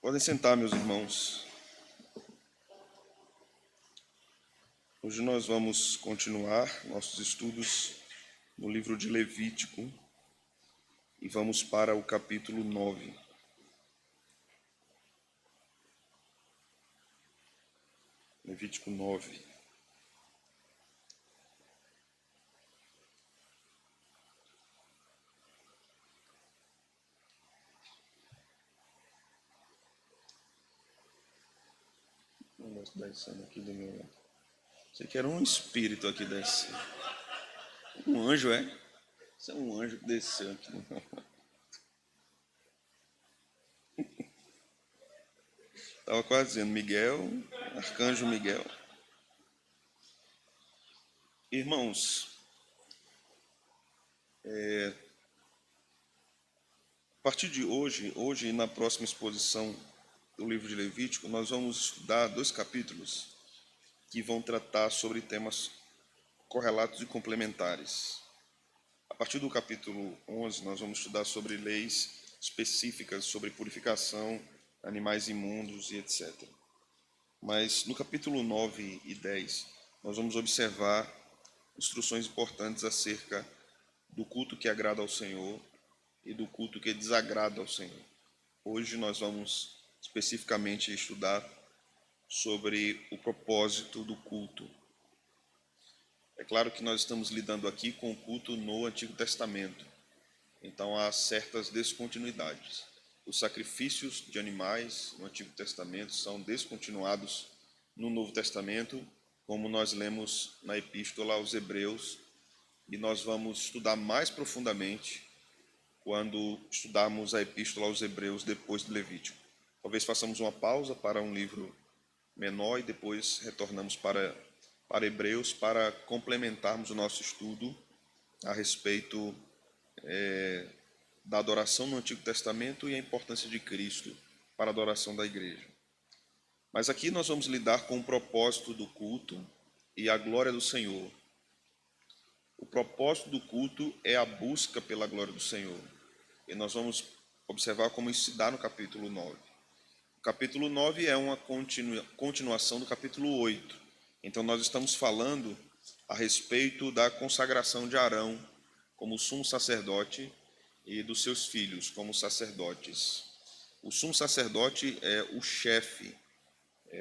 Podem sentar, meus irmãos. Hoje nós vamos continuar nossos estudos no livro de Levítico e vamos para o capítulo 9. Levítico 9. O negócio descendo aqui do meu. Sei que era um espírito aqui descendo. Um anjo, é? Isso é um anjo que desceu aqui. Estava quase dizendo Miguel, Arcanjo Miguel. Irmãos, a partir de hoje e na próxima exposição do livro de Levítico, nós vamos estudar 2 capítulos que vão tratar sobre temas correlatos e complementares. A partir do capítulo 11, nós vamos estudar sobre leis específicas sobre purificação, animais imundos e etc. Mas no capítulo 9 e 10, nós vamos observar instruções importantes acerca do culto que agrada ao Senhor e do culto que desagrada ao Senhor. Hoje nós vamos especificamente estudar sobre o propósito do culto. É claro que nós estamos lidando aqui com o culto no Antigo Testamento, então há certas descontinuidades. Os sacrifícios de animais no Antigo Testamento são descontinuados no Novo Testamento, como nós lemos na Epístola aos Hebreus, e nós vamos estudar mais profundamente quando estudarmos a Epístola aos Hebreus depois do Levítico. Talvez façamos uma pausa para um livro menor e depois retornamos para Hebreus para complementarmos o nosso estudo a respeito da adoração no Antigo Testamento e a importância de Cristo para a adoração da igreja. Mas aqui nós vamos lidar com o propósito do culto e a glória do Senhor. O propósito do culto é a busca pela glória do Senhor. E nós vamos observar como isso se dá no capítulo 9. O capítulo 9 é uma continuação do capítulo 8. Então nós estamos falando a respeito da consagração de Arão como sumo sacerdote e dos seus filhos como sacerdotes. O sumo sacerdote é o chefe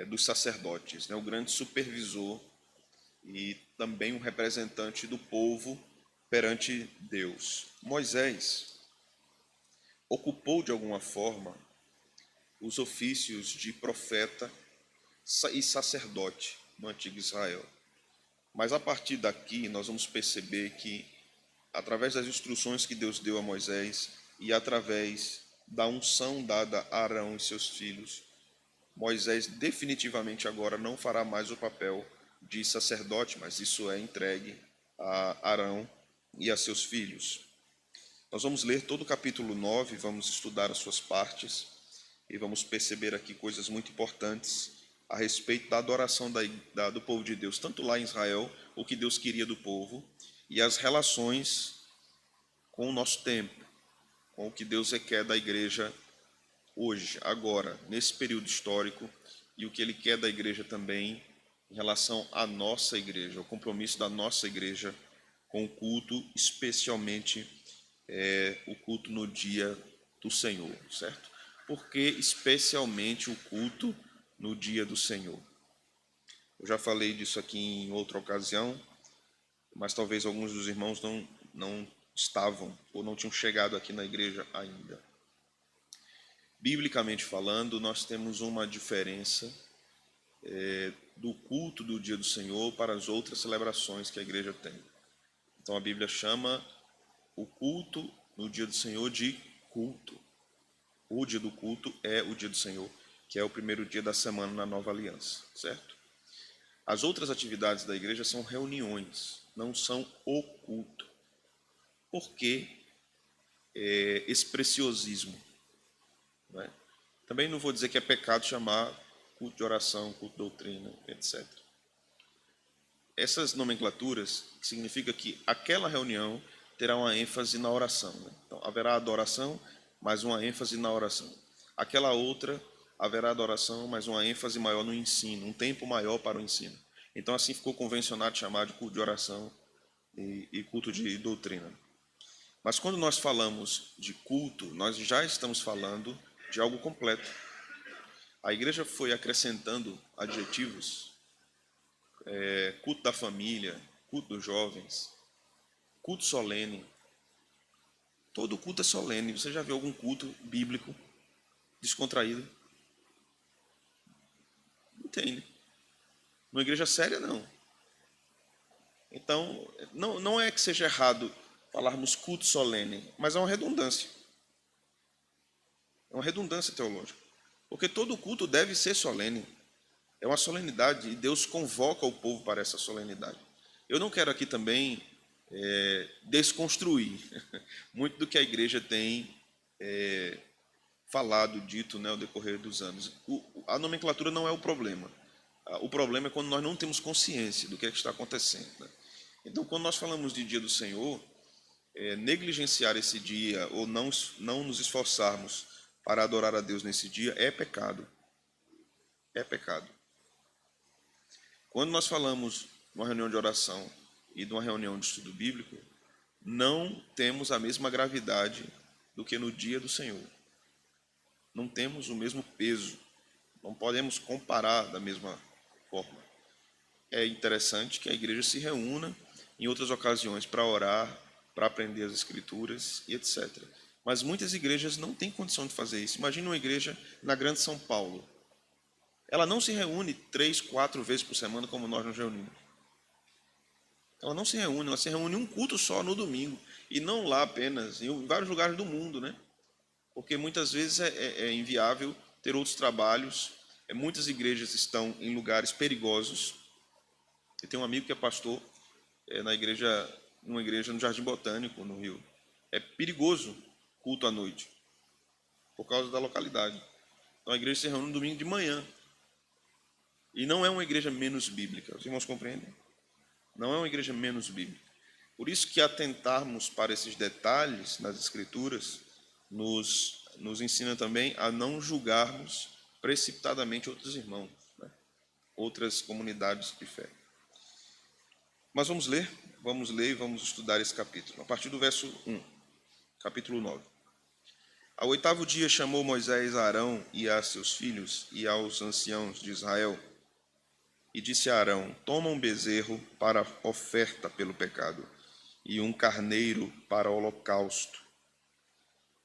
dos sacerdotes, né? O grande supervisor e também um representante do povo perante Deus. Moisés ocupou de alguma forma os ofícios de profeta e sacerdote no antigo Israel. Mas a partir daqui nós vamos perceber que, através das instruções que Deus deu a Moisés e através da unção dada a Arão e seus filhos, Moisés definitivamente agora não fará mais o papel de sacerdote, mas isso é entregue a Arão e a seus filhos. Nós vamos ler todo o capítulo 9, vamos estudar as suas partes e vamos perceber aqui coisas muito importantes a respeito da adoração do povo de Deus, tanto lá em Israel, o que Deus queria do povo, e as relações com o nosso tempo, com o que Deus requer da igreja hoje, agora, nesse período histórico, e o que Ele quer da igreja também em relação à nossa igreja, o compromisso da nossa igreja com o culto, especialmente o culto no dia do Senhor, certo? Por que especialmente o culto no dia do Senhor? Eu já falei disso aqui em outra ocasião, mas talvez alguns dos irmãos não estavam ou não tinham chegado aqui na igreja ainda. Biblicamente falando, nós temos uma diferença do culto do dia do Senhor para as outras celebrações que a igreja tem. Então a Bíblia chama o culto no dia do Senhor de culto. O dia do culto é o dia do Senhor, que é o primeiro dia da semana na Nova Aliança, certo? As outras atividades da igreja são reuniões, não são o culto. Por que esse preciosismo? Não é? Também não vou dizer que é pecado chamar culto de oração, culto de doutrina, etc. Essas nomenclaturas significa que aquela reunião terá uma ênfase na oração, né? Então, haverá adoração, mas uma ênfase na oração. Aquela outra haverá adoração, mas uma ênfase maior no ensino, um tempo maior para o ensino. Então, assim ficou convencionado chamar de culto de oração e culto de doutrina. Mas quando nós falamos de culto, nós já estamos falando de algo completo. A igreja foi acrescentando adjetivos, culto da família, culto dos jovens, culto solene. Todo culto é solene. Você já viu algum culto bíblico descontraído? Não tem, né? Numa igreja séria, não. Então, não é que seja errado falarmos culto solene, mas é uma redundância. É uma redundância teológica. Porque todo culto deve ser solene. É uma solenidade e Deus convoca o povo para essa solenidade. Eu não quero aqui também desconstruir muito do que a igreja tem falado, dito, né, ao decorrer dos anos. A nomenclatura não é o problema. O problema é quando nós não temos consciência do que é que está acontecendo. Né? Então, quando nós falamos de dia do Senhor, negligenciar esse dia ou não nos esforçarmos para adorar a Deus nesse dia é pecado. É pecado. Quando nós falamos de uma reunião de oração e de uma reunião de estudo bíblico, não temos a mesma gravidade do que no dia do Senhor. Não temos o mesmo peso. Não podemos comparar da mesma forma. É interessante que a igreja se reúna em outras ocasiões para orar, para aprender as Escrituras e etc. Mas muitas igrejas não têm condição de fazer isso. Imagina uma igreja na Grande São Paulo. Ela não se reúne 3, 4 vezes por semana como nós nos reunimos. Ela não se reúne, ela se reúne um culto só no domingo. E não lá apenas, em vários lugares do mundo, né? Porque muitas vezes é inviável ter outros trabalhos. Muitas igrejas estão em lugares perigosos. Eu tenho um amigo que é pastor numa igreja no Jardim Botânico, no Rio. É perigoso culto à noite, por causa da localidade. Então a igreja se reúne no domingo de manhã. E não é uma igreja menos bíblica, os irmãos compreendem? Não é uma igreja menos bíblica. Por isso que atentarmos para esses detalhes nas Escrituras nos ensina também a não julgarmos precipitadamente outros irmãos, né? Outras comunidades de fé. Mas vamos ler e vamos estudar esse capítulo. A partir do verso 1, capítulo 9. Ao 8º dia chamou Moisés a Arão e a seus filhos e aos anciãos de Israel, e disse a Arão: toma um bezerro para oferta pelo pecado, e um carneiro para holocausto,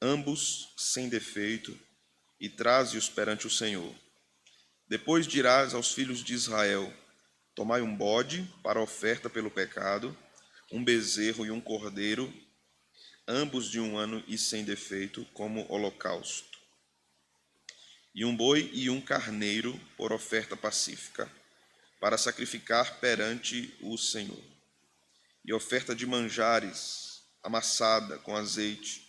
ambos sem defeito, e traze-os perante o Senhor. Depois dirás aos filhos de Israel: tomai um bode para oferta pelo pecado, um bezerro e um cordeiro, ambos de 1 ano e sem defeito, como holocausto, e um boi e um carneiro por oferta pacífica, para sacrificar perante o Senhor. E oferta de manjares, amassada com azeite,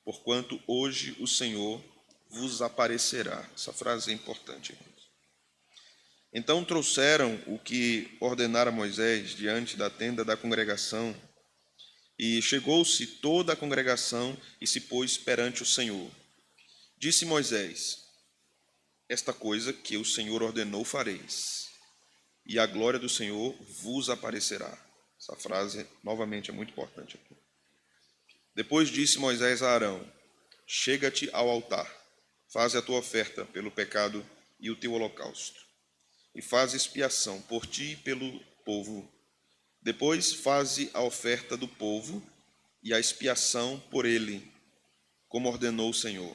porquanto hoje o Senhor vos aparecerá. Essa frase é importante, irmãos. Então trouxeram o que ordenara Moisés diante da tenda da congregação, e chegou-se toda a congregação e se pôs perante o Senhor. Disse Moisés: esta coisa que o Senhor ordenou fareis, e a glória do Senhor vos aparecerá. Essa frase, novamente, é muito importante aqui. Depois disse Moisés a Arão: chega-te ao altar, faze a tua oferta pelo pecado e o teu holocausto, e faze expiação por ti e pelo povo. Depois faze a oferta do povo e a expiação por ele, como ordenou o Senhor.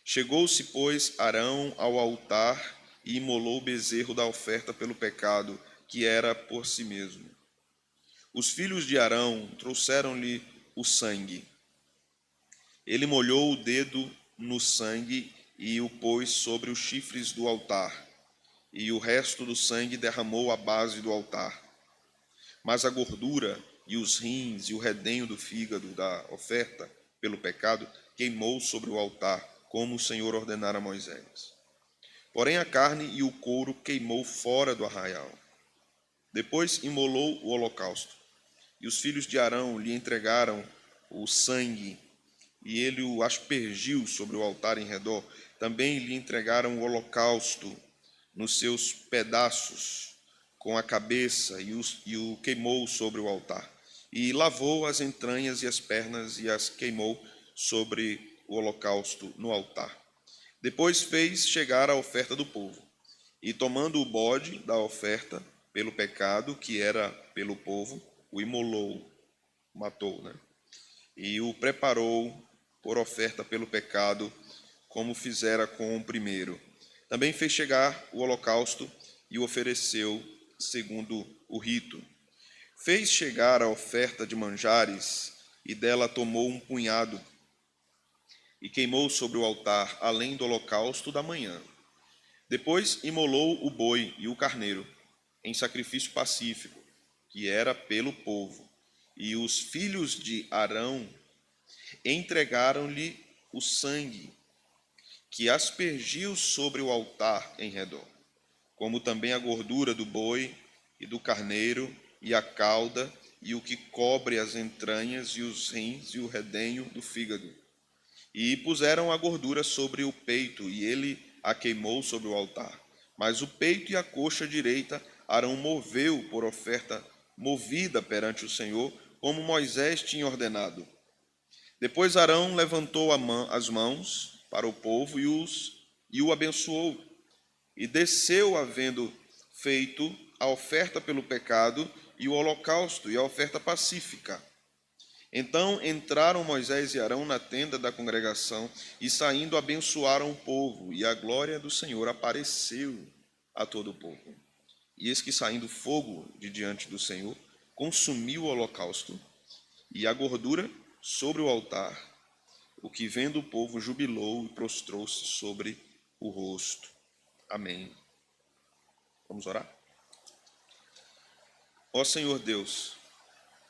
Chegou-se, pois, Arão ao altar e imolou o bezerro da oferta pelo pecado, que era por si mesmo. Os filhos de Arão trouxeram-lhe o sangue. Ele molhou o dedo no sangue e o pôs sobre os chifres do altar, e o resto do sangue derramou à base do altar. Mas a gordura e os rins e o redenho do fígado da oferta pelo pecado queimou sobre o altar, como o Senhor ordenara a Moisés. Porém a carne e o couro queimou fora do arraial. Depois imolou o holocausto, e os filhos de Arão lhe entregaram o sangue, e ele o aspergiu sobre o altar em redor, Também lhe entregaram o holocausto nos seus pedaços, com a cabeça, e o queimou sobre o altar. E lavou as entranhas e as pernas e as queimou sobre o holocausto no altar. Depois fez chegar a oferta do povo, e tomando o bode da oferta pelo pecado, que era pelo povo, o imolou, matou, né? E o preparou por oferta pelo pecado, como fizera com o primeiro. Também fez chegar o holocausto e o ofereceu segundo o rito. Fez chegar a oferta de manjares, e dela tomou um punhado, e queimou sobre o altar, além do holocausto da manhã. Depois imolou o boi e o carneiro, em sacrifício pacífico, que era pelo povo. E os filhos de Arão entregaram-lhe o sangue, que aspergiu sobre o altar em redor, como também a gordura do boi e do carneiro, e a cauda, e o que cobre as entranhas, e os rins, e o redenho do fígado. E puseram a gordura sobre o peito, e ele a queimou sobre o altar. Mas o peito e a coxa direita Arão moveu por oferta movida perante o Senhor, como Moisés tinha ordenado. Depois Arão levantou as mãos para o povo e o abençoou. E desceu, havendo feito a oferta pelo pecado, e o holocausto, e a oferta pacífica. Então entraram Moisés e Arão na tenda da congregação, e saindo abençoaram o povo, e a glória do Senhor apareceu a todo o povo. E eis que, saindo fogo de diante do Senhor, consumiu o holocausto e a gordura sobre o altar. O que, vendo o povo, jubilou e prostrou-se sobre o rosto. Amém. Vamos orar? Ó Senhor Deus,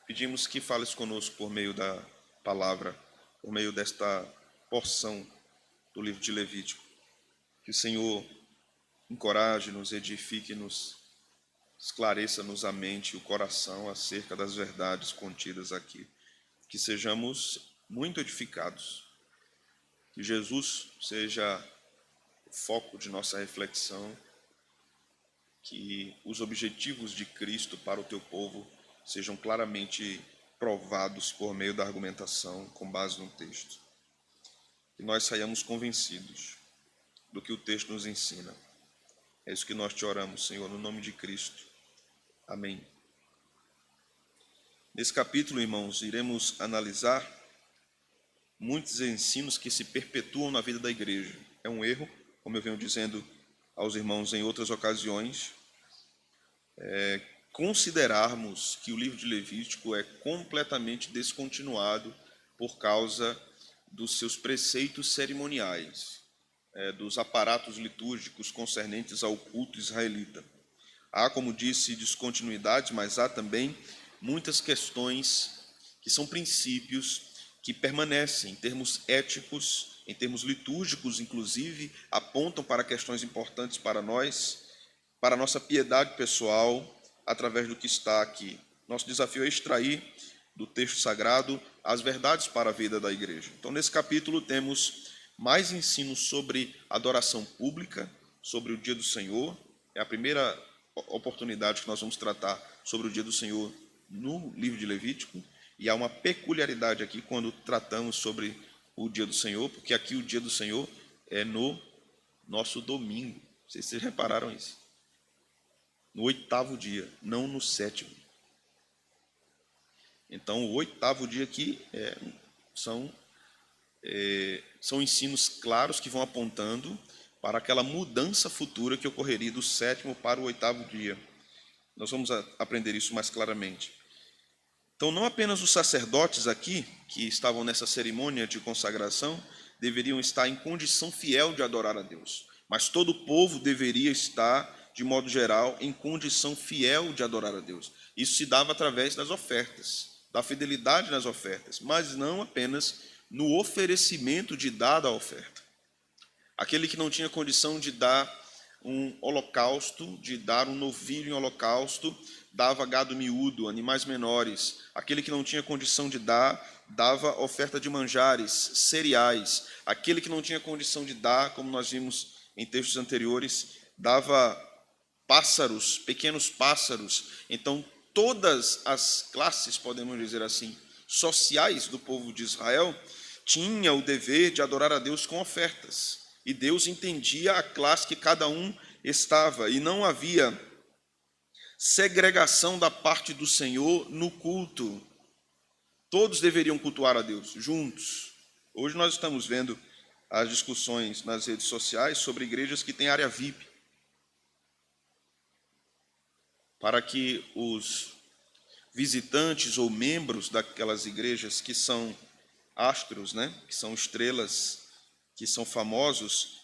pedimos que fales conosco por meio da palavra, por meio desta porção do livro de Levítico. Que o Senhor encoraje-nos, edifique-nos, esclareça-nos a mente e o coração acerca das verdades contidas aqui. Que sejamos muito edificados. Que Jesus seja o foco de nossa reflexão. Que os objetivos de Cristo para o teu povo sejam claramente provados por meio da argumentação com base no texto. Que nós saiamos convencidos do que o texto nos ensina. É isso que nós te oramos, Senhor, no nome de Cristo. Amém. Nesse capítulo, irmãos, iremos analisar muitos ensinos que se perpetuam na vida da igreja. É um erro, como eu venho dizendo aos irmãos em outras ocasiões, considerarmos que o livro de Levítico é completamente descontinuado por causa dos seus preceitos cerimoniais, dos aparatos litúrgicos concernentes ao culto israelita. Há, como disse, descontinuidade, mas há também muitas questões que são princípios que permanecem em termos éticos, em termos litúrgicos, inclusive, apontam para questões importantes para nós, para a nossa piedade pessoal, através do que está aqui. Nosso desafio é extrair do texto sagrado as verdades para a vida da igreja. Então, nesse capítulo, temos mais ensinos sobre adoração pública, sobre o dia do Senhor. É a primeira oportunidade que nós vamos tratar sobre o dia do Senhor no livro de Levítico. E há uma peculiaridade aqui quando tratamos sobre o dia do Senhor, porque aqui o dia do Senhor é no nosso domingo. Não sei se vocês repararam isso. No 8º dia, não no 7º. Então, o 8º dia aqui são ensinos claros que vão apontando para aquela mudança futura que ocorreria do 7º para o 8º dia. Nós vamos aprender isso mais claramente. Então, não apenas os sacerdotes aqui, que estavam nessa cerimônia de consagração, deveriam estar em condição fiel de adorar a Deus, mas todo o povo deveria estar, de modo geral, em condição fiel de adorar a Deus. Isso se dava através das ofertas, da fidelidade nas ofertas, mas não apenas no oferecimento de dar a oferta. Aquele que não tinha condição de dar um holocausto, de dar um novilho em holocausto, dava gado miúdo, animais menores. Aquele que não tinha condição de dar, dava oferta de manjares, cereais. Aquele que não tinha condição de dar, como nós vimos em textos anteriores, dava pássaros, pequenos pássaros. Então, todas as classes, podemos dizer assim, sociais do povo de Israel, tinha o dever de adorar a Deus com ofertas. E Deus entendia a classe que cada um estava, e não havia segregação da parte do Senhor no culto. Todos deveriam cultuar a Deus juntos. Hoje nós estamos vendo as discussões nas redes sociais sobre igrejas que têm área VIP, para que os visitantes ou membros daquelas igrejas que são astros, né, que são estrelas, que são famosos,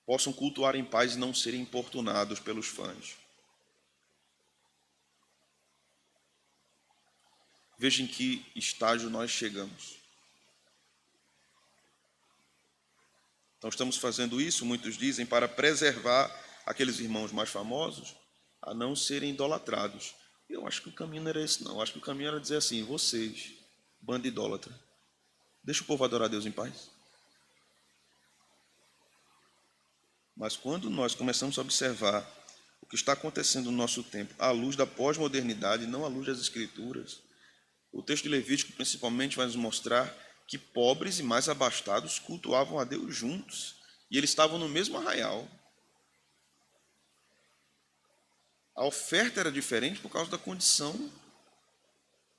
possam cultuar em paz e não serem importunados pelos fãs. Veja em que estágio nós chegamos. Então estamos fazendo isso, muitos dizem, para preservar aqueles irmãos mais famosos a não serem idolatrados. Eu acho que o caminho não era esse, não. Eu acho que o caminho era dizer assim: vocês, banda idólatra, deixa o povo adorar a Deus em paz. Mas quando nós começamos a observar o que está acontecendo no nosso tempo, à luz da pós-modernidade, não à luz das Escrituras, o texto de Levítico principalmente vai nos mostrar que pobres e mais abastados cultuavam a Deus juntos, e eles estavam no mesmo arraial. A oferta era diferente por causa da condição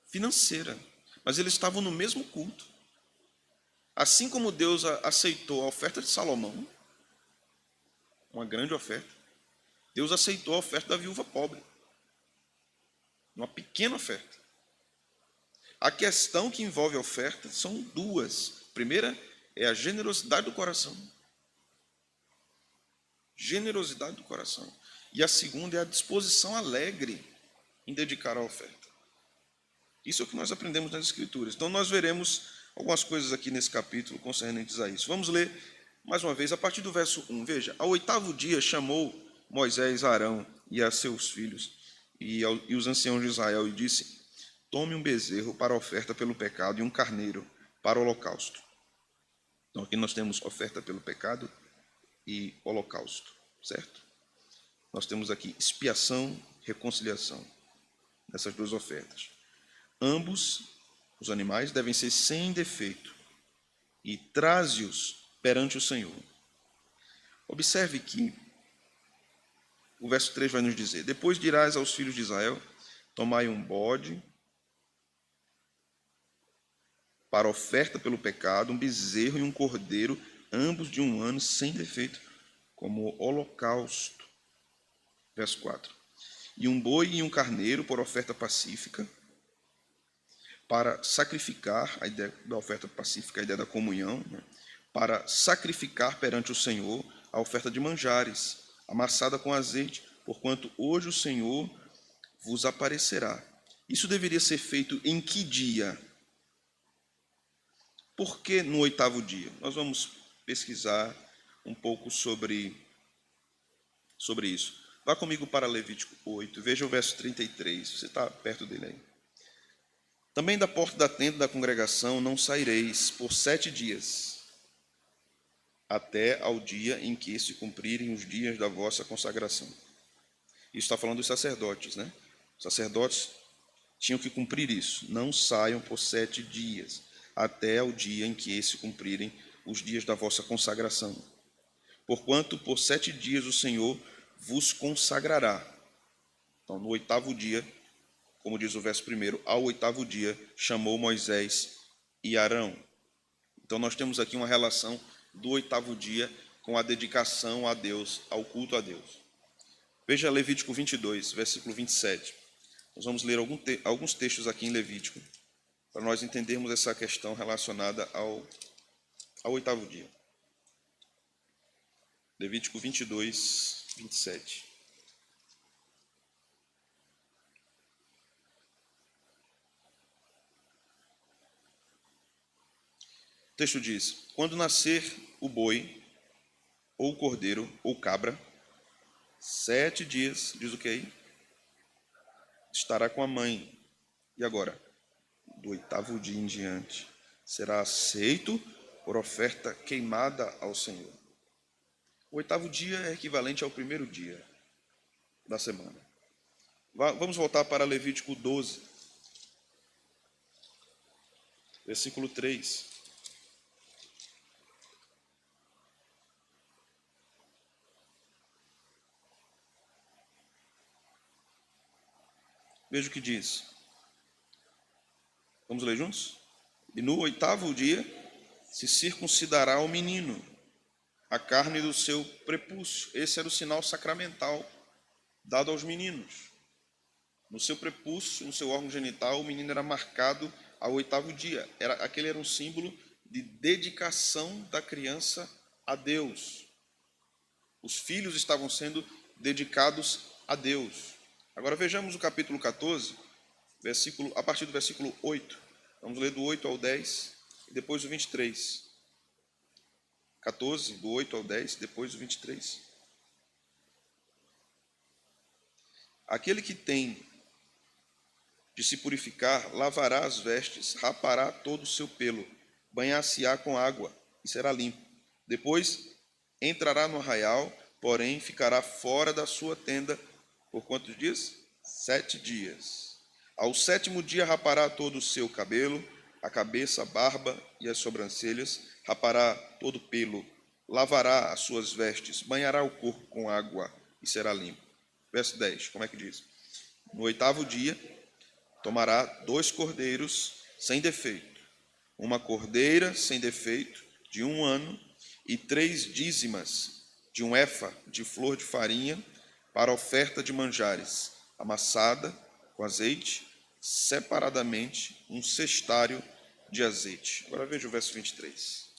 financeira, mas eles estavam no mesmo culto. Assim como Deus aceitou a oferta de Salomão, uma grande oferta, Deus aceitou a oferta da viúva pobre, uma pequena oferta. A questão que envolve a oferta são duas. A primeira é a generosidade do coração. Generosidade do coração. E a segunda é a disposição alegre em dedicar a oferta. Isso é o que nós aprendemos nas Escrituras. Então nós veremos algumas coisas aqui nesse capítulo concernentes a isso. Vamos ler mais uma vez a partir do verso 1. Veja, ao 8º dia chamou Moisés a Arão e a seus filhos e os anciãos de Israel e disse: tome um bezerro para a oferta pelo pecado e um carneiro para o holocausto. Então aqui nós temos oferta pelo pecado e holocausto, certo? Nós temos aqui expiação, reconciliação, nessas duas ofertas. Ambos os animais devem ser sem defeito e traze-os perante o Senhor. Observe que o verso 3 vai nos dizer: depois dirás aos filhos de Israel: tomai um bode para oferta pelo pecado, um bezerro e um cordeiro, ambos de 1 ano, sem defeito, como holocausto. Verso 4. E um boi e um carneiro por oferta pacífica, para sacrificar, a ideia da oferta pacífica, a ideia da comunhão, né? Para sacrificar perante o Senhor a oferta de manjares, amassada com azeite, porquanto hoje o Senhor vos aparecerá. Isso deveria ser feito em que dia? Por que no 8º dia? Nós vamos pesquisar um pouco sobre isso. Vá comigo para Levítico 8, veja o verso 33, você está perto dele aí. Também da porta da tenda da congregação não saireis por 7 dias, até ao dia em que se cumprirem os dias da vossa consagração. Isso está falando dos sacerdotes, né? Os sacerdotes tinham que cumprir isso. Não saiam por 7 dias, até o dia em que se cumprirem os dias da vossa consagração. Porquanto por 7 dias o Senhor vos consagrará. Então, no 8º dia, como diz o verso 1, ao 8º dia chamou Moisés e Arão. Então nós temos aqui uma relação do 8º dia com a dedicação a Deus, ao culto a Deus. Veja Levítico 22, versículo 27. Nós vamos ler alguns textos aqui em Levítico, para nós entendermos essa questão relacionada ao 8º dia. Levítico 22, 27. O texto diz: quando nascer o boi, ou o cordeiro, ou cabra, 7 dias, diz o que aí? Estará com a mãe. E agora? Do 8º dia em diante, será aceito por oferta queimada ao Senhor. O 8º dia é equivalente ao primeiro dia da semana. Vamos voltar para Levítico 12, versículo 3. Veja o que diz. Vamos ler juntos? E no 8º dia se circuncidará o menino, a carne do seu prepúcio. Esse era o sinal sacramental dado aos meninos. No seu prepúcio, no seu órgão genital, o menino era marcado ao 8º dia. Aquele era um símbolo de dedicação da criança a Deus. Os filhos estavam sendo dedicados a Deus. Agora vejamos o capítulo 14, a partir do versículo 8. Vamos ler do 8 ao 10 e depois o 23. 14, do 8 ao 10, depois o 23. Aquele que tem de se purificar, lavará as vestes, rapará todo o seu pelo, banhar-se-á com água e será limpo. Depois entrará no arraial, porém ficará fora da sua tenda por quantos dias? 7 dias. Ao 7º dia rapará todo o seu cabelo, a cabeça, a barba e as sobrancelhas, rapará todo o pelo, lavará as suas vestes, banhará o corpo com água e será limpo. Verso 10, como é que diz? No 8º dia tomará 2 cordeiros sem defeito, uma cordeira sem defeito de 1 ano e 3 dízimas de 1 efa de flor de farinha para oferta de manjares, amassada com azeite, separadamente 1 cestário de azeite. Agora veja o verso 23.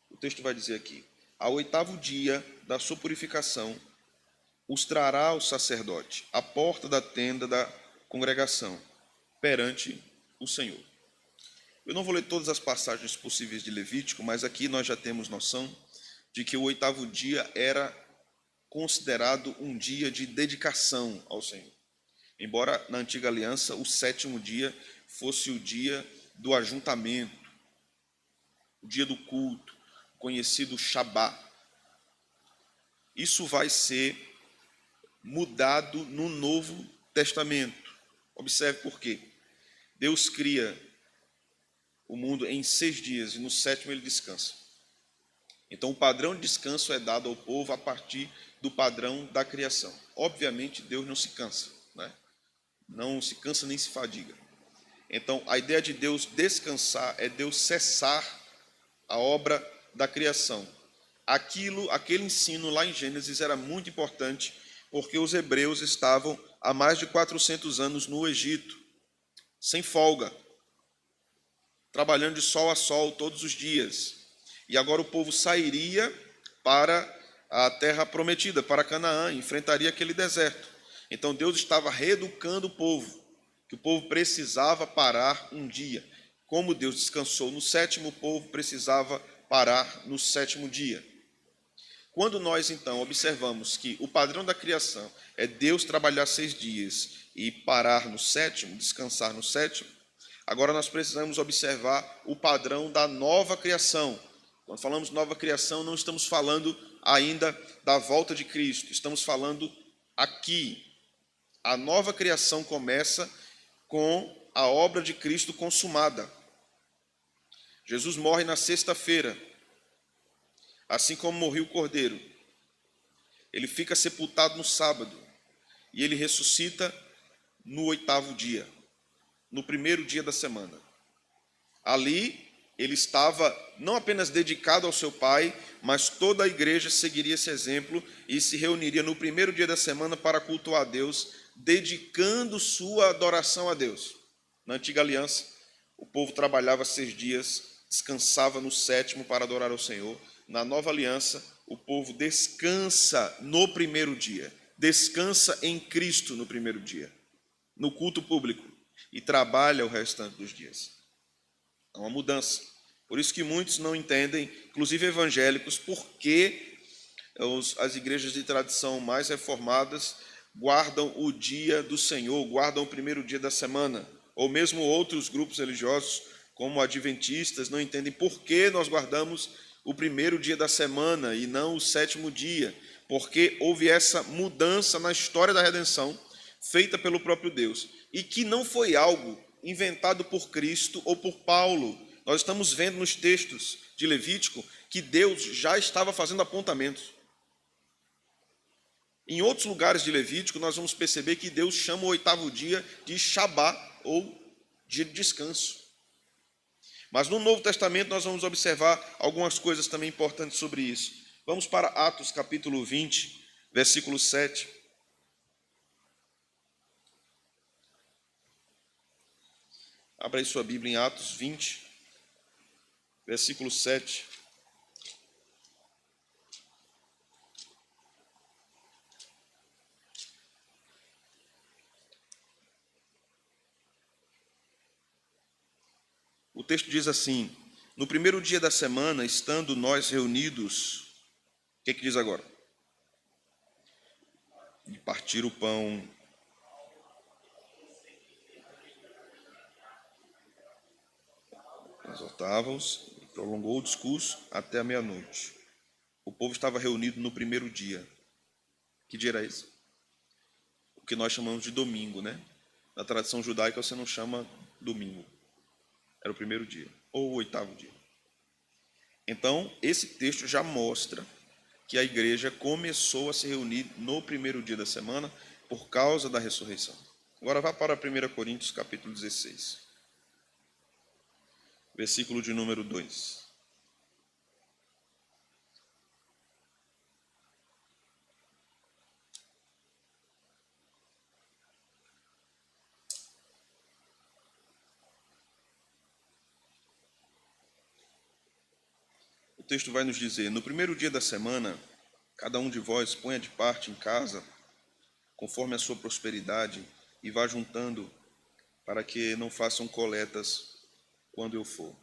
O texto vai dizer aqui: ao 8º dia da sua purificação, os trará o sacerdote à porta da tenda da congregação, perante o Senhor. Eu não vou ler todas as passagens possíveis de Levítico, mas aqui nós já temos noção de que o 8º dia era considerado um dia de dedicação ao Senhor. Embora na antiga aliança o 7º dia fosse o dia do ajuntamento, o dia do culto, conhecido Shabá. Isso vai ser mudado no Novo Testamento. Observe por quê. Deus cria o mundo em 6 dias e no 7º ele descansa. Então o padrão de descanso é dado ao povo a partir do padrão da criação. Obviamente Deus não se cansa, né? Não se cansa nem se fadiga. Então a ideia de Deus descansar é Deus cessar a obra da criação. Aquele ensino lá em Gênesis era muito importante, porque os hebreus estavam há mais de 400 anos no Egito, sem folga, trabalhando de sol a sol todos os dias. E agora o povo sairia para a terra prometida, para Canaã, enfrentaria aquele deserto. Então Deus estava reeducando o povo, que o povo precisava parar um dia. Como Deus descansou no 7º, o povo precisava parar no 7º dia. Quando nós, então, observamos que o padrão da criação é Deus trabalhar 6 dias e parar no 7º, descansar no 7º, agora nós precisamos observar o padrão da nova criação. Quando falamos nova criação, não estamos falando ainda da volta de Cristo, estamos falando aqui. A nova criação começa com a obra de Cristo consumada. Jesus morre na sexta-feira, assim como morreu o cordeiro. Ele fica sepultado no sábado e ele ressuscita no 8º dia, no primeiro dia da semana. Ali ele estava não apenas dedicado ao seu Pai, mas toda a igreja seguiria esse exemplo e se reuniria no primeiro dia da semana para cultuar a Deus, dedicando sua adoração a Deus. Na antiga aliança, o povo trabalhava 6 dias, descansava no 7º para adorar ao Senhor. Na nova aliança, o povo descansa no primeiro dia, descansa em Cristo no primeiro dia, no culto público, e trabalha o restante dos dias. É uma mudança. Por isso que muitos não entendem, inclusive evangélicos, por que as igrejas de tradição mais reformadas guardam o dia do Senhor, guardam o primeiro dia da semana, ou mesmo outros grupos religiosos, como adventistas, não entendem por que nós guardamos o primeiro dia da semana e não o sétimo dia, porque houve essa mudança na história da redenção feita pelo próprio Deus, e que não foi algo inventado por Cristo ou por Paulo. Nós estamos vendo nos textos de Levítico que Deus já estava fazendo apontamentos. Em outros lugares de Levítico, nós vamos perceber que Deus chama o oitavo dia de Shabá, ou dia de descanso. Mas no Novo Testamento nós vamos observar algumas coisas também importantes sobre isso. Vamos para Atos capítulo 20, versículo 7. Abra aí sua Bíblia em Atos 20, versículo 7. O texto diz assim: no primeiro dia da semana, estando nós reunidos, o que diz agora? De partir o pão, exortava-os, prolongou o discurso até a meia-noite. O povo estava reunido no primeiro dia. Que dia era esse? O que nós chamamos de domingo, né? Na tradição judaica você não chama domingo. Era o primeiro dia, ou o oitavo dia. Então, esse texto já mostra que a igreja começou a se reunir no primeiro dia da semana por causa da ressurreição. Agora vá para 1 Coríntios capítulo 16, versículo de número 2. O texto vai nos dizer: no primeiro dia da semana, cada um de vós ponha de parte em casa, conforme a sua prosperidade, e vá juntando, para que não façam coletas quando eu for.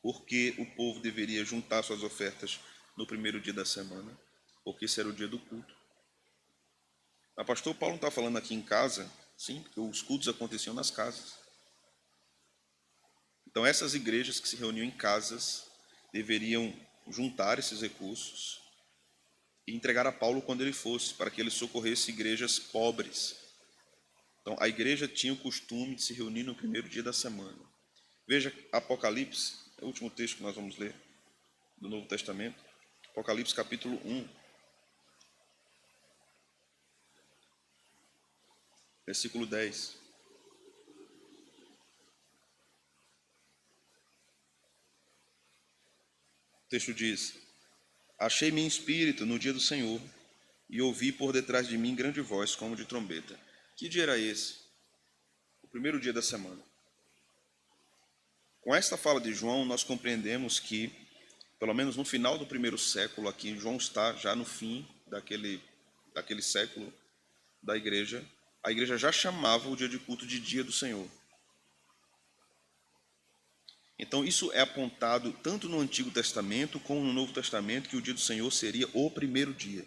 Porque o povo deveria juntar suas ofertas no primeiro dia da semana, porque esse era o dia do culto. Mas pastor, Paulo não está falando aqui em casa? Sim, porque os cultos aconteciam nas casas. Então essas igrejas que se reuniam em casas deveriam juntar esses recursos e entregar a Paulo quando ele fosse, para que ele socorresse igrejas pobres. Então a igreja tinha o costume de se reunir no primeiro dia da semana. Veja Apocalipse, é o último texto que nós vamos ler do Novo Testamento. Apocalipse capítulo 1, versículo 10. O texto diz: achei-me em espírito no dia do Senhor, e ouvi por detrás de mim grande voz, como de trombeta. Que dia era esse? O primeiro dia da semana. Com esta fala de João, nós compreendemos que, pelo menos no final do primeiro século, aqui, João está já no fim daquele século da igreja, a igreja já chamava o dia de culto de dia do Senhor. Então, isso é apontado tanto no Antigo Testamento como no Novo Testamento, que o dia do Senhor seria o primeiro dia.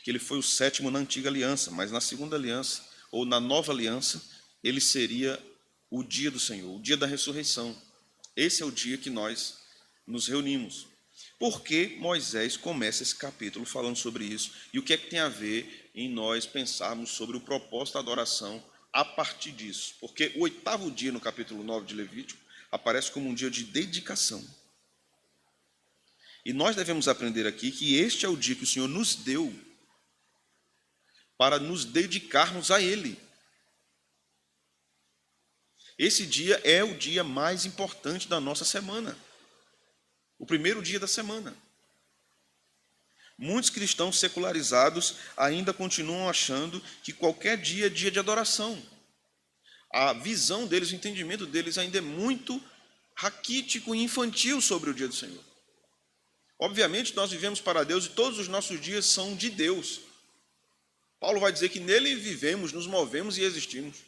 Que ele foi o sétimo na Antiga Aliança, mas na Segunda Aliança, ou na Nova Aliança, ele seria o dia do Senhor, o dia da ressurreição. Esse é o dia que nós nos reunimos. Por que Moisés começa esse capítulo falando sobre isso? E o que é que tem a ver em nós pensarmos sobre o propósito da adoração a partir disso? Porque o oitavo dia, no capítulo 9 de Levítico, aparece como um dia de dedicação. E nós devemos aprender aqui que este é o dia que o Senhor nos deu para nos dedicarmos a Ele. Esse dia é o dia mais importante da nossa semana. O primeiro dia da semana. Muitos cristãos secularizados ainda continuam achando que qualquer dia é dia de adoração. A visão deles, o entendimento deles ainda é muito raquítico e infantil sobre o dia do Senhor. Obviamente, nós vivemos para Deus e todos os nossos dias são de Deus. Paulo vai dizer que nele vivemos, nos movemos e existimos.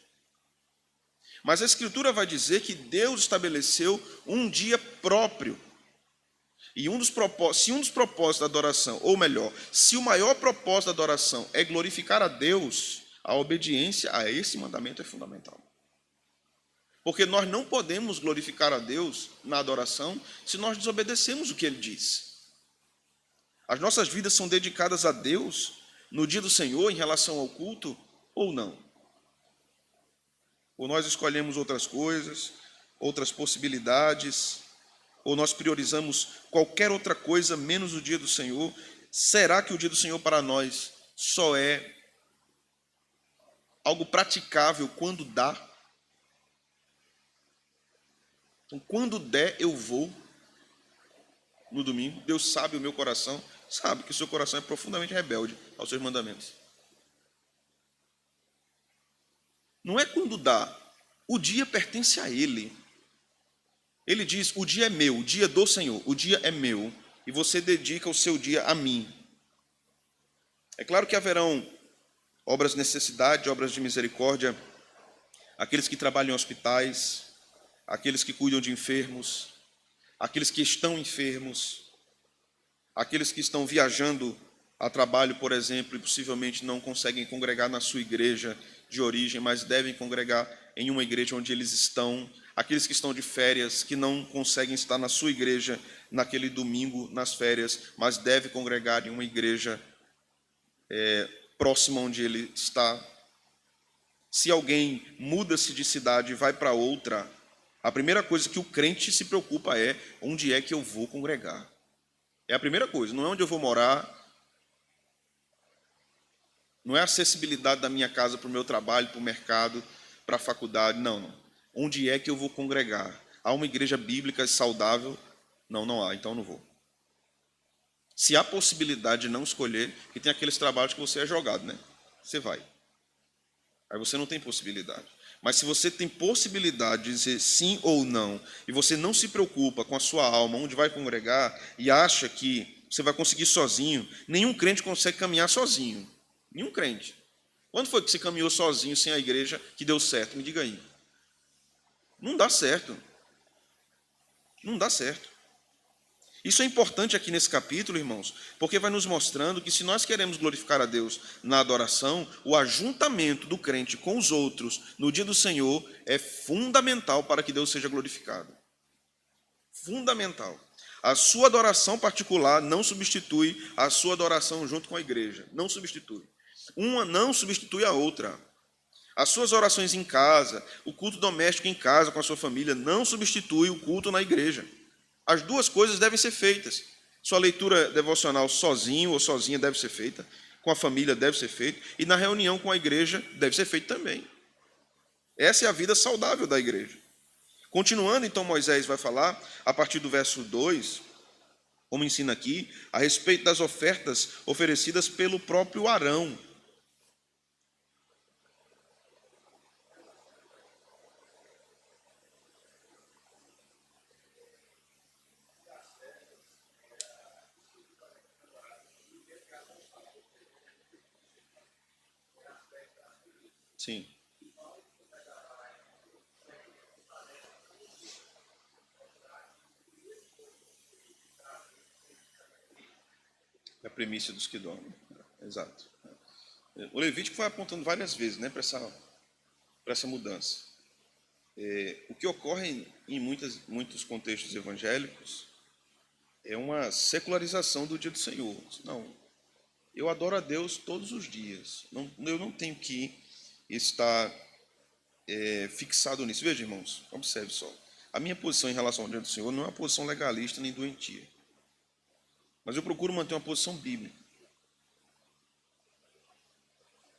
Mas a Escritura vai dizer que Deus estabeleceu um dia próprio, E se um dos propósitos da adoração, ou melhor, se o maior propósito da adoração é glorificar a Deus, a obediência a esse mandamento é fundamental. Porque nós não podemos glorificar a Deus na adoração se nós desobedecemos o que Ele diz. As nossas vidas são dedicadas a Deus no dia do Senhor em relação ao culto ou não? Ou nós escolhemos outras coisas, outras possibilidades, ou nós priorizamos qualquer outra coisa menos o dia do Senhor? Será que o dia do Senhor para nós só é algo praticável quando dá? Então, quando der, eu vou no domingo. Deus sabe o meu coração, sabe que o seu coração é profundamente rebelde aos seus mandamentos. Não é quando dá, o dia pertence a Ele. Ele diz, o dia é meu, o dia do Senhor, o dia é meu, e você dedica o seu dia a mim. É claro que haverão obras de necessidade, obras de misericórdia, aqueles que trabalham em hospitais, aqueles que cuidam de enfermos, aqueles que estão enfermos, aqueles que estão viajando a trabalho, por exemplo, e possivelmente não conseguem congregar na sua igreja de origem, mas devem congregar em uma igreja onde eles estão, aqueles que estão de férias, que não conseguem estar na sua igreja naquele domingo, nas férias, mas devem congregar em uma igreja próxima onde ele está. Se alguém muda-se de cidade e vai para outra, a primeira coisa que o crente se preocupa é onde é que eu vou congregar. É a primeira coisa, não é onde eu vou morar, não é a acessibilidade da minha casa para o meu trabalho, para o mercado, para a faculdade, não. Onde é que eu vou congregar? Há uma igreja bíblica saudável? Não, não há, então eu não vou. Se há possibilidade de não escolher, que tem aqueles trabalhos que você é jogado, né? Você vai. Aí você não tem possibilidade. Mas se você tem possibilidade de dizer sim ou não, e você não se preocupa com a sua alma, onde vai congregar, e acha que você vai conseguir sozinho, nenhum crente consegue caminhar sozinho. Nenhum crente. Quando foi que você caminhou sozinho, sem a igreja, que deu certo? Me diga aí. Não dá certo. Não dá certo. Isso é importante aqui nesse capítulo, irmãos, porque vai nos mostrando que se nós queremos glorificar a Deus na adoração, o ajuntamento do crente com os outros no dia do Senhor é fundamental para que Deus seja glorificado. Fundamental. A sua adoração particular não substitui a sua adoração junto com a igreja. Não substitui. Uma não substitui a outra. As suas orações em casa, o culto doméstico em casa com a sua família, não substitui o culto na igreja. As duas coisas devem ser feitas. Sua leitura devocional sozinho ou sozinha deve ser feita, com a família deve ser feita, e na reunião com a igreja deve ser feito também. Essa é a vida saudável da igreja. Continuando, então, Moisés vai falar, a partir do verso 2, como ensina aqui, a respeito das ofertas oferecidas pelo próprio Arão. Sim. É a primícia dos que dormem. Exato. O Levítico vai apontando várias vezes, né, para essa mudança. O que ocorre em muitos contextos evangélicos é uma secularização do dia do Senhor. Não, eu adoro a Deus todos os dias. Não, eu não tenho que estar fixado nisso. Veja, irmãos, observe só. A minha posição em relação ao dia do Senhor não é uma posição legalista nem doentia. Mas eu procuro manter uma posição bíblica.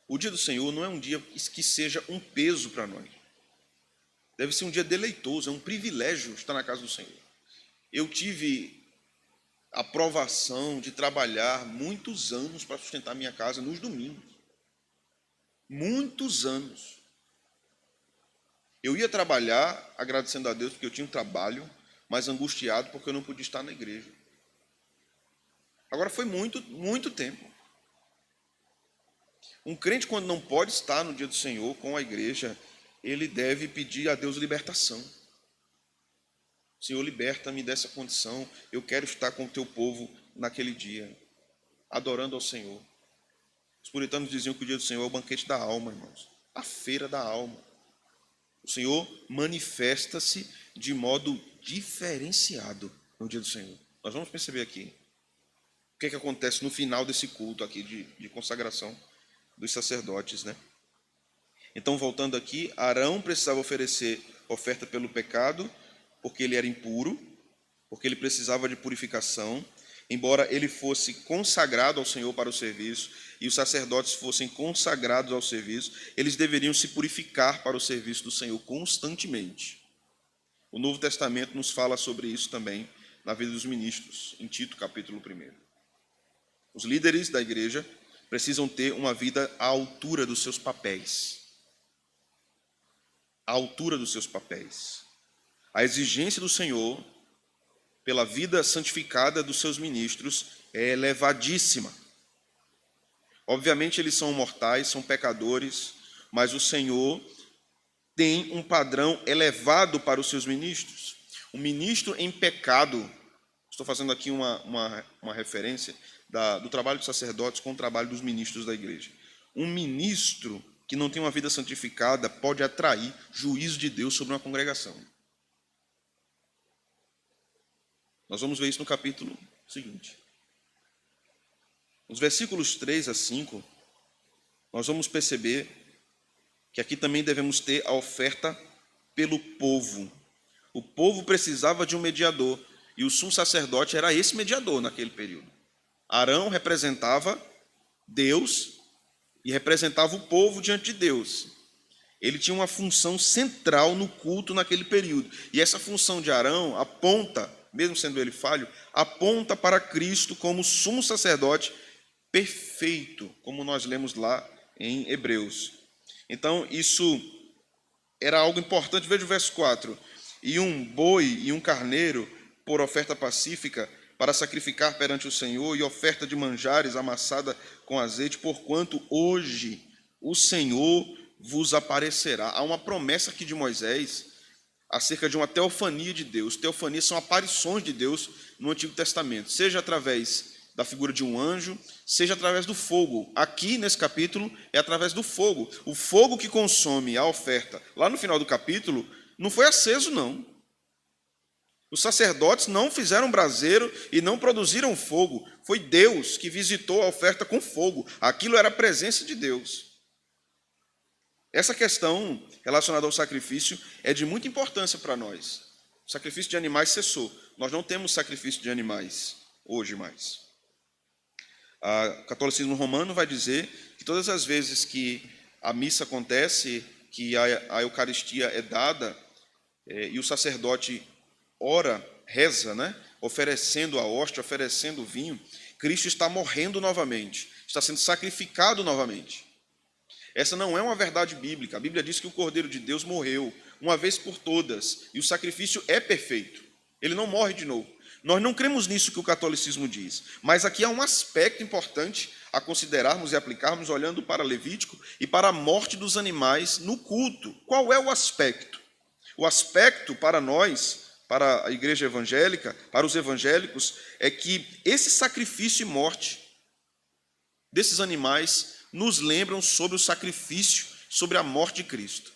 O dia do Senhor não é um dia que seja um peso para nós. Deve ser um dia deleitoso, é um privilégio estar na casa do Senhor. Eu tive a provação de trabalhar muitos anos para sustentar minha casa nos domingos. Muitos anos. Eu ia trabalhar agradecendo a Deus porque eu tinha um trabalho, mas angustiado porque eu não podia estar na igreja. Agora foi muito tempo. Um crente, quando não pode estar no dia do Senhor com a igreja, ele deve pedir a Deus libertação. Senhor, liberta-me dessa condição. Eu quero estar com o teu povo naquele dia, adorando ao Senhor. Os puritanos diziam que o dia do Senhor é o banquete da alma, irmãos. A feira da alma. O Senhor manifesta-se de modo diferenciado no dia do Senhor. Nós vamos perceber aqui o que acontece no final desse culto aqui de consagração dos sacerdotes, né? Então, voltando aqui, Arão precisava oferecer oferta pelo pecado, porque ele era impuro, porque ele precisava de purificação. Embora ele fosse consagrado ao Senhor para o serviço, e os sacerdotes fossem consagrados ao serviço, eles deveriam se purificar para o serviço do Senhor constantemente. O Novo Testamento nos fala sobre isso também na vida dos ministros, em Tito, capítulo 1. Os líderes da igreja precisam ter uma vida à altura dos seus papéis. À altura dos seus papéis. A exigência do Senhor pela vida santificada dos seus ministros é elevadíssima. Obviamente eles são mortais, são pecadores, mas o Senhor tem um padrão elevado para os seus ministros. O ministro em pecado, estou fazendo aqui uma referência do trabalho dos sacerdotes com o trabalho dos ministros da igreja. Um ministro que não tem uma vida santificada pode atrair juízo de Deus sobre uma congregação. Nós vamos ver isso no capítulo seguinte. Nos versículos 3 a 5, nós vamos perceber que aqui também devemos ter a oferta pelo povo. O povo precisava de um mediador, e o sumo sacerdote era esse mediador naquele período. Arão representava Deus e representava o povo diante de Deus. Ele tinha uma função central no culto naquele período. E essa função de Arão aponta, mesmo sendo ele falho, aponta para Cristo como sumo sacerdote perfeito, como nós lemos lá em Hebreus. Então, isso era algo importante. Veja o verso 4. E um boi e um carneiro por oferta pacífica para sacrificar perante o Senhor, e oferta de manjares amassada com azeite, porquanto hoje o Senhor vos aparecerá. Há uma promessa aqui de Moisés acerca de uma teofania de Deus. Teofanias são aparições de Deus no Antigo Testamento, seja através da figura de um anjo, seja através do fogo. Aqui, nesse capítulo, é através do fogo. O fogo que consome a oferta, lá no final do capítulo, não foi aceso, não. Os sacerdotes não fizeram braseiro e não produziram fogo. Foi Deus que visitou a oferta com fogo. Aquilo era a presença de Deus. Essa questão relacionada ao sacrifício é de muita importância para nós. O sacrifício de animais cessou. Nós não temos sacrifício de animais hoje mais. O catolicismo romano vai dizer que todas as vezes que a missa acontece, que a Eucaristia é dada, e o sacerdote ora, reza, né? Oferecendo a hóstia, oferecendo o vinho, Cristo está morrendo novamente, está sendo sacrificado novamente. Essa não é uma verdade bíblica. A Bíblia diz que o Cordeiro de Deus morreu uma vez por todas, e o sacrifício é perfeito. Ele não morre de novo. Nós não cremos nisso que o catolicismo diz, mas aqui há um aspecto importante a considerarmos e aplicarmos olhando para Levítico e para a morte dos animais no culto. Qual é o aspecto? O aspecto para nós, para a igreja evangélica, para os evangélicos, é que esse sacrifício e morte desses animais nos lembram sobre o sacrifício, sobre a morte de Cristo.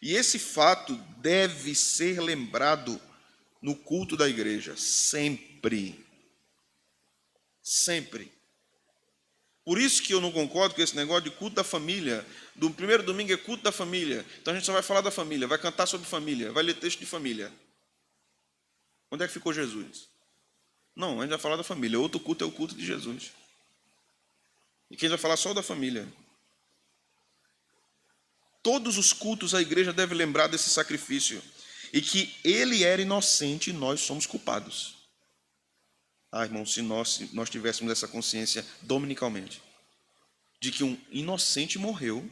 E esse fato deve ser lembrado no culto da igreja, sempre. Sempre. Por isso que eu não concordo com esse negócio de culto da família. Do primeiro domingo é culto da família. Então a gente só vai falar da família, vai cantar sobre família, vai ler texto de família. Onde é que ficou Jesus? Não, a gente vai falar da família. Outro culto é o culto de Jesus. E quem vai falar só da família. Todos os cultos a igreja deve lembrar desse sacrifício. E que ele era inocente e nós somos culpados. Irmão, se nós tivéssemos essa consciência dominicalmente, de que um inocente morreu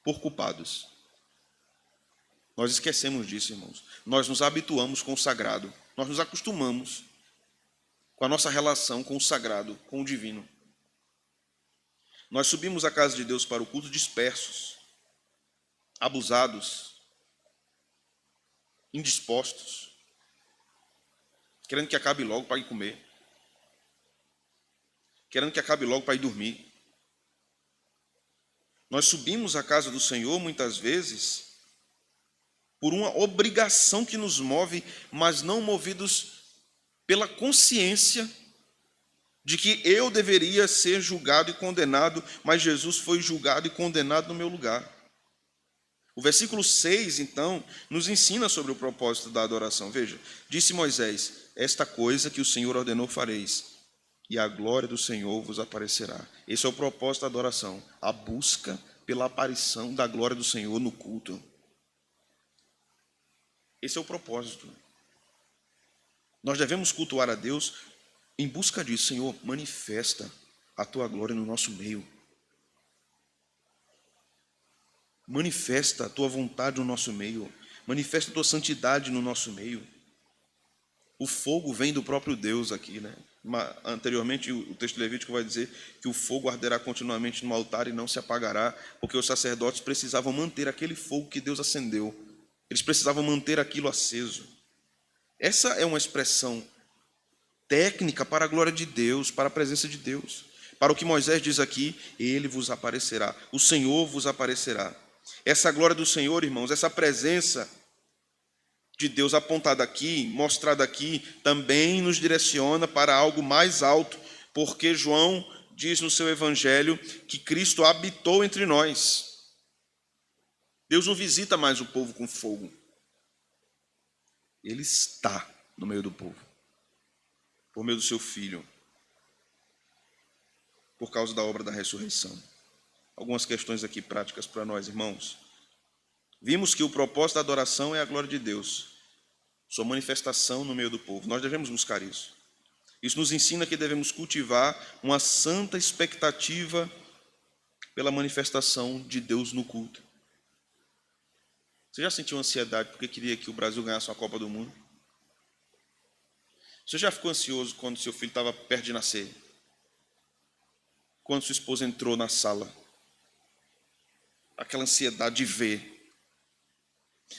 por culpados. Nós esquecemos disso, irmãos. Nós nos habituamos com o sagrado. Nós nos acostumamos com a nossa relação com o sagrado, com o divino. Nós subimos à casa de Deus para o culto dispersos, abusados, indispostos. querendo que acabe logo para ir comer, querendo que acabe logo para ir dormir. Nós subimos à casa do Senhor muitas vezes por uma obrigação que nos move, mas não movidos pela consciência de que eu deveria ser julgado e condenado, mas Jesus foi julgado e condenado no meu lugar. O versículo 6, então, nos ensina sobre o propósito da adoração. Veja, disse Moisés: esta coisa que o Senhor ordenou fareis, e a glória do Senhor vos aparecerá. Esse é o propósito da adoração, a busca pela aparição da glória do Senhor no culto. Esse é o propósito. Nós devemos cultuar a Deus em busca disso. Senhor, manifesta a tua glória no nosso meio. Manifesta a tua vontade no nosso meio. Manifesta a tua santidade no nosso meio. O fogo vem do próprio Deus aqui, né? Anteriormente, o texto levítico vai dizer que o fogo arderá continuamente no altar e não se apagará, porque os sacerdotes precisavam manter aquele fogo que Deus acendeu. Eles precisavam manter aquilo aceso. Essa é uma expressão técnica para a glória de Deus, para a presença de Deus. Para o que Moisés diz aqui, ele vos aparecerá, o Senhor vos aparecerá. Essa glória do Senhor, irmãos, essa presença de Deus apontada aqui, mostrada aqui, também nos direciona para algo mais alto, porque João diz no seu evangelho que Cristo habitou entre nós. Deus não visita mais o povo com fogo. Ele está no meio do povo, por meio do seu Filho, por causa da obra da ressurreição. Algumas questões aqui práticas para nós, irmãos. Vimos que o propósito da adoração é a glória de Deus, sua manifestação no meio do povo. Nós devemos buscar isso. Isso nos ensina que devemos cultivar uma santa expectativa pela manifestação de Deus no culto. Você já sentiu ansiedade porque queria que o Brasil ganhasse uma Copa do Mundo? Você já ficou ansioso quando seu filho estava perto de nascer? Quando sua esposa entrou na sala? Aquela ansiedade de ver.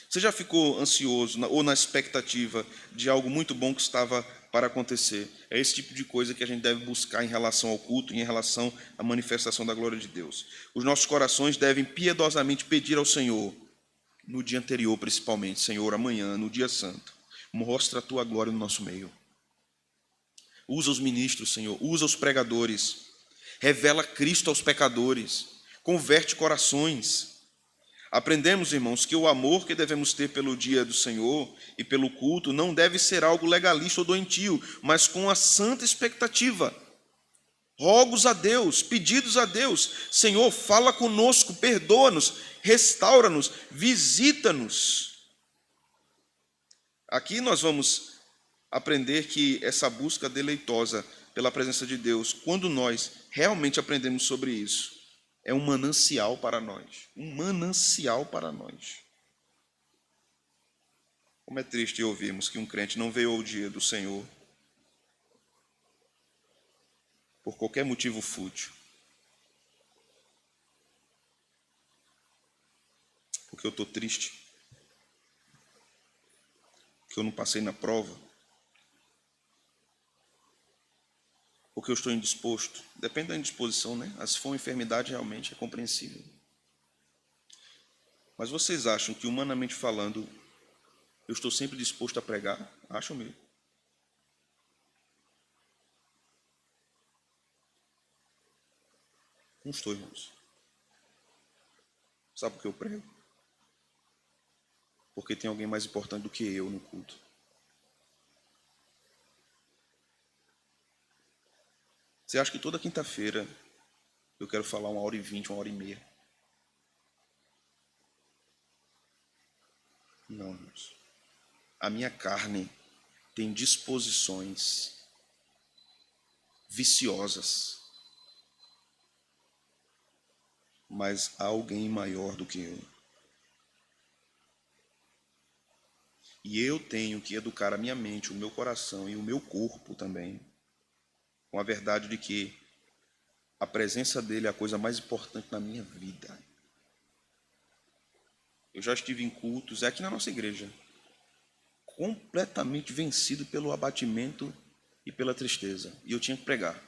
Você já ficou ansioso ou na expectativa de algo muito bom que estava para acontecer? É esse tipo de coisa que a gente deve buscar em relação ao culto e em relação à manifestação da glória de Deus. Os nossos corações devem piedosamente pedir ao Senhor, no dia anterior principalmente: Senhor, amanhã, no dia santo, mostra a tua glória no nosso meio. Usa os ministros, Senhor, usa os pregadores, revela Cristo aos pecadores, converte corações. Aprendemos, irmãos, que o amor que devemos ter pelo dia do Senhor e pelo culto não deve ser algo legalista ou doentio, mas com a santa expectativa. Rogos a Deus, pedidos a Deus: Senhor, fala conosco, perdoa-nos, restaura-nos, visita-nos. Aqui nós vamos aprender que essa busca deleitosa pela presença de Deus, quando nós realmente aprendemos sobre isso, é um manancial para nós. Um manancial para nós. Como é triste ouvirmos que um crente não veio ao dia do Senhor por qualquer motivo fútil. Porque eu estou triste. Porque eu não passei na prova. Porque eu estou indisposto. Depende da indisposição, né? Se for uma enfermidade, realmente é compreensível. Mas vocês acham que, humanamente falando, eu estou sempre disposto a pregar? Acham mesmo? Não estou, irmãos. Sabe por que eu prego? Porque tem alguém mais importante do que eu no culto. Você acha que toda quinta-feira eu quero falar 1h20, 1h30? Não, irmãos. A minha carne tem disposições viciosas, mas há alguém maior do que eu. E eu tenho que educar a minha mente, o meu coração e o meu corpo também, com a verdade de que a presença dele é a coisa mais importante na minha vida. Eu já estive em cultos, é aqui na nossa igreja, completamente vencido pelo abatimento e pela tristeza. E eu tinha que pregar.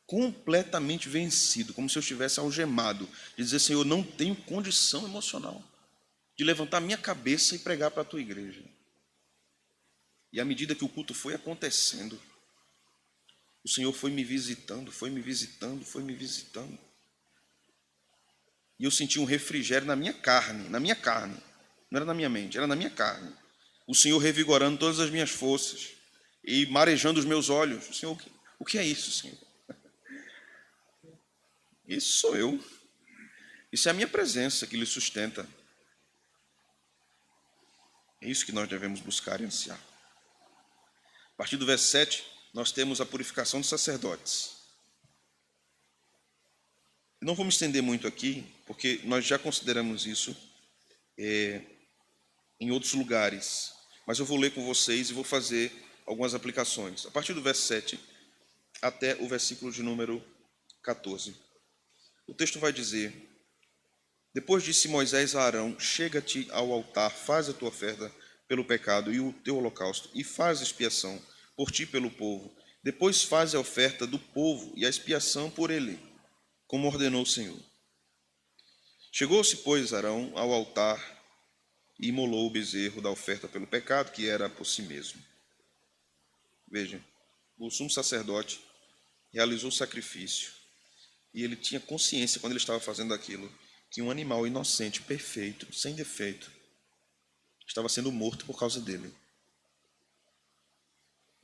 Completamente vencido, como se eu estivesse algemado. De dizer, Senhor, eu não tenho condição emocional de levantar minha cabeça e pregar para a tua igreja. E à medida que o culto foi acontecendo, o Senhor foi me visitando, foi me visitando, foi me visitando. E eu senti um refrigério na minha carne. Não era na minha mente, era na minha carne. O Senhor revigorando todas as minhas forças e marejando os meus olhos. Senhor, o que é isso, Senhor? Isso sou eu. Isso é a minha presença que lhe sustenta. É isso que nós devemos buscar e ansiar. A partir do verso 7, nós temos a purificação dos sacerdotes. Não vou me estender muito aqui, porque nós já consideramos isso em outros lugares. Mas eu vou ler com vocês e vou fazer algumas aplicações. A partir do verso 7 até o versículo de número 14. O texto vai dizer: Depois disse Moisés a Arão: Chega-te ao altar, faz a tua oferta pelo pecado e o teu holocausto, e faz expiação por ti e pelo povo. Depois faz a oferta do povo e a expiação por ele, como ordenou o Senhor. Chegou-se, pois, Arão ao altar e imolou o bezerro da oferta pelo pecado, que era por si mesmo. Veja, o sumo sacerdote realizou o sacrifício e ele tinha consciência, quando ele estava fazendo aquilo, que um animal inocente, perfeito, sem defeito, estava sendo morto por causa dele.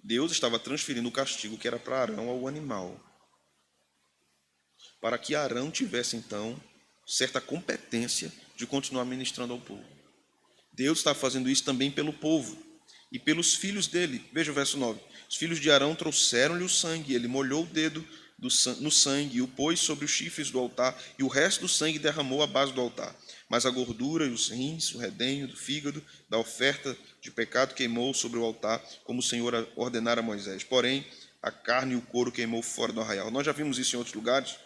Deus estava transferindo o castigo que era para Arão ao animal, para que Arão tivesse, então, certa competência de continuar ministrando ao povo. Deus está fazendo isso também pelo povo e pelos filhos dele. Veja o verso 9. Os filhos de Arão trouxeram-lhe o sangue, ele molhou o dedo no sangue e o pôs sobre os chifres do altar, e o resto do sangue derramou à base do altar. Mas a gordura e os rins, o redenho do fígado, da oferta de pecado queimou sobre o altar, como o Senhor ordenara a Moisés. Porém, a carne e o couro queimou fora do arraial. Nós já vimos isso em outros lugares.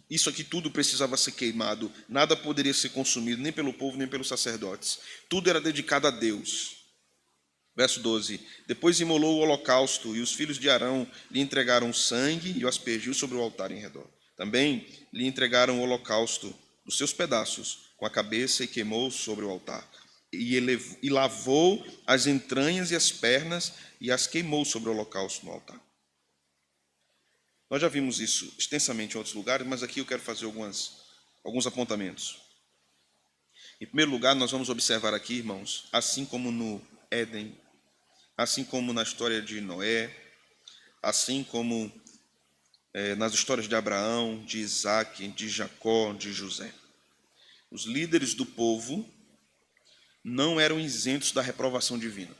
Isso aqui tudo precisava ser queimado, nada poderia ser consumido, nem pelo povo, nem pelos sacerdotes. Tudo era dedicado a Deus. Verso 12. Depois imolou o holocausto, e os filhos de Arão lhe entregaram o sangue e o aspergiu sobre o altar em redor. Também lhe entregaram o holocausto dos seus pedaços, com a cabeça, e queimou sobre o altar. E lavou as entranhas e as pernas, e as queimou sobre o holocausto no altar. Nós já vimos isso extensamente em outros lugares, mas aqui eu quero fazer alguns apontamentos. Em primeiro lugar, nós vamos observar aqui, irmãos, assim como no Éden, assim como na história de Noé, assim como nas histórias de Abraão, de Isaac, de Jacó, de José. Os líderes do povo não eram isentos da reprovação divina.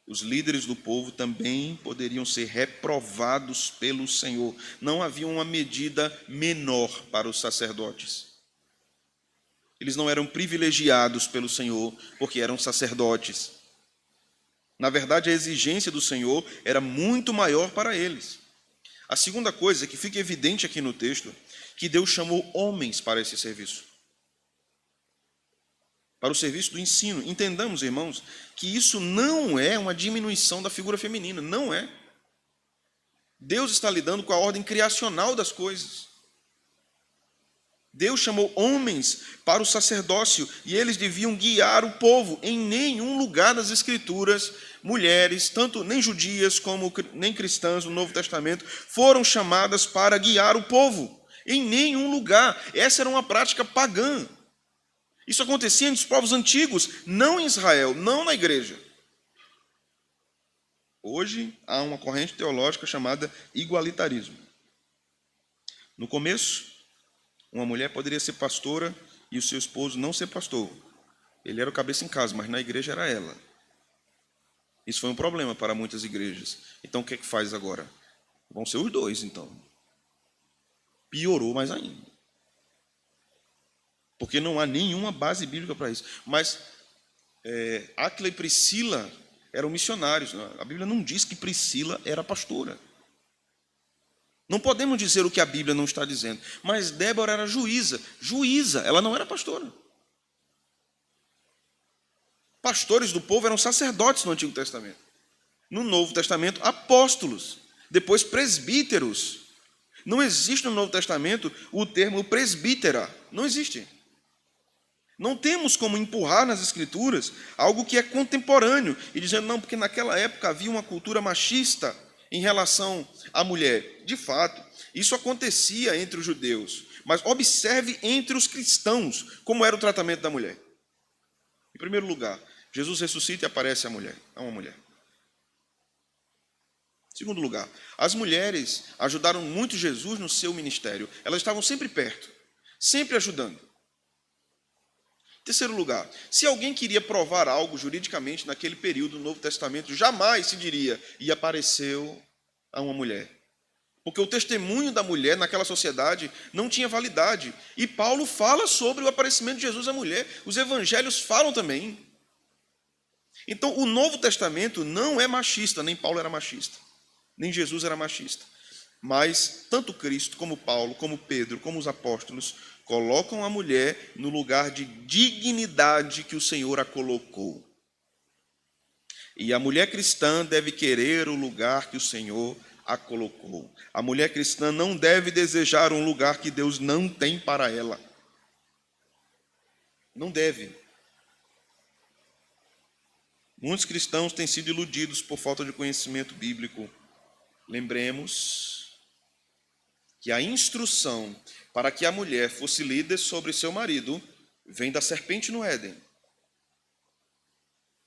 Os líderes do povo também poderiam ser reprovados pelo Senhor. Não havia uma medida menor para os sacerdotes. Eles não eram privilegiados pelo Senhor porque eram sacerdotes. Na verdade, a exigência do Senhor era muito maior para eles. A segunda coisa que fica evidente aqui no texto, que Deus chamou homens para esse serviço. Para o serviço do ensino. Entendamos, irmãos, que isso não é uma diminuição da figura feminina, não é. Deus está lidando com a ordem criacional das coisas. Deus chamou homens para o sacerdócio e eles deviam guiar o povo. Em nenhum lugar das Escrituras, mulheres, tanto nem judias como nem cristãs do Novo Testamento, foram chamadas para guiar o povo. Em nenhum lugar. Essa era uma prática pagã. Isso acontecia nos povos antigos, não em Israel, não na igreja. Hoje há uma corrente teológica chamada igualitarismo. No começo, uma mulher poderia ser pastora e o seu esposo não ser pastor. Ele era o cabeça em casa, mas na igreja era ela. Isso foi um problema para muitas igrejas. Então o que é que faz agora? Vão ser os dois, então. Piorou mais ainda. Porque não há nenhuma base bíblica para isso. Mas Áquila e Priscila eram missionários. A Bíblia não diz que Priscila era pastora. Não podemos dizer o que a Bíblia não está dizendo. Mas Débora era juíza. Juíza, ela não era pastora. Pastores do povo eram sacerdotes no Antigo Testamento. No Novo Testamento, apóstolos. Depois, presbíteros. Não existe no Novo Testamento o termo presbítera. Não existe. Não temos como empurrar nas Escrituras algo que é contemporâneo e dizendo, não, porque naquela época havia uma cultura machista em relação à mulher. De fato, isso acontecia entre os judeus, mas observe entre os cristãos como era o tratamento da mulher. Em primeiro lugar, Jesus ressuscita e aparece a uma mulher. Em segundo lugar, as mulheres ajudaram muito Jesus no seu ministério. Elas estavam sempre perto, sempre ajudando. Em terceiro lugar, se alguém queria provar algo juridicamente naquele período do Novo Testamento, jamais se diria, e apareceu a uma mulher. Porque o testemunho da mulher naquela sociedade não tinha validade. E Paulo fala sobre o aparecimento de Jesus à mulher. Os evangelhos falam também. Então, o Novo Testamento não é machista, nem Paulo era machista, nem Jesus era machista. Mas tanto Cristo, como Paulo, como Pedro, como os apóstolos, colocam a mulher no lugar de dignidade que o Senhor a colocou. E a mulher cristã deve querer o lugar que o Senhor a colocou. A mulher cristã não deve desejar um lugar que Deus não tem para ela. Não deve. Muitos cristãos têm sido iludidos por falta de conhecimento bíblico. Lembremos que a instrução para que a mulher fosse líder sobre seu marido vem da serpente no Éden.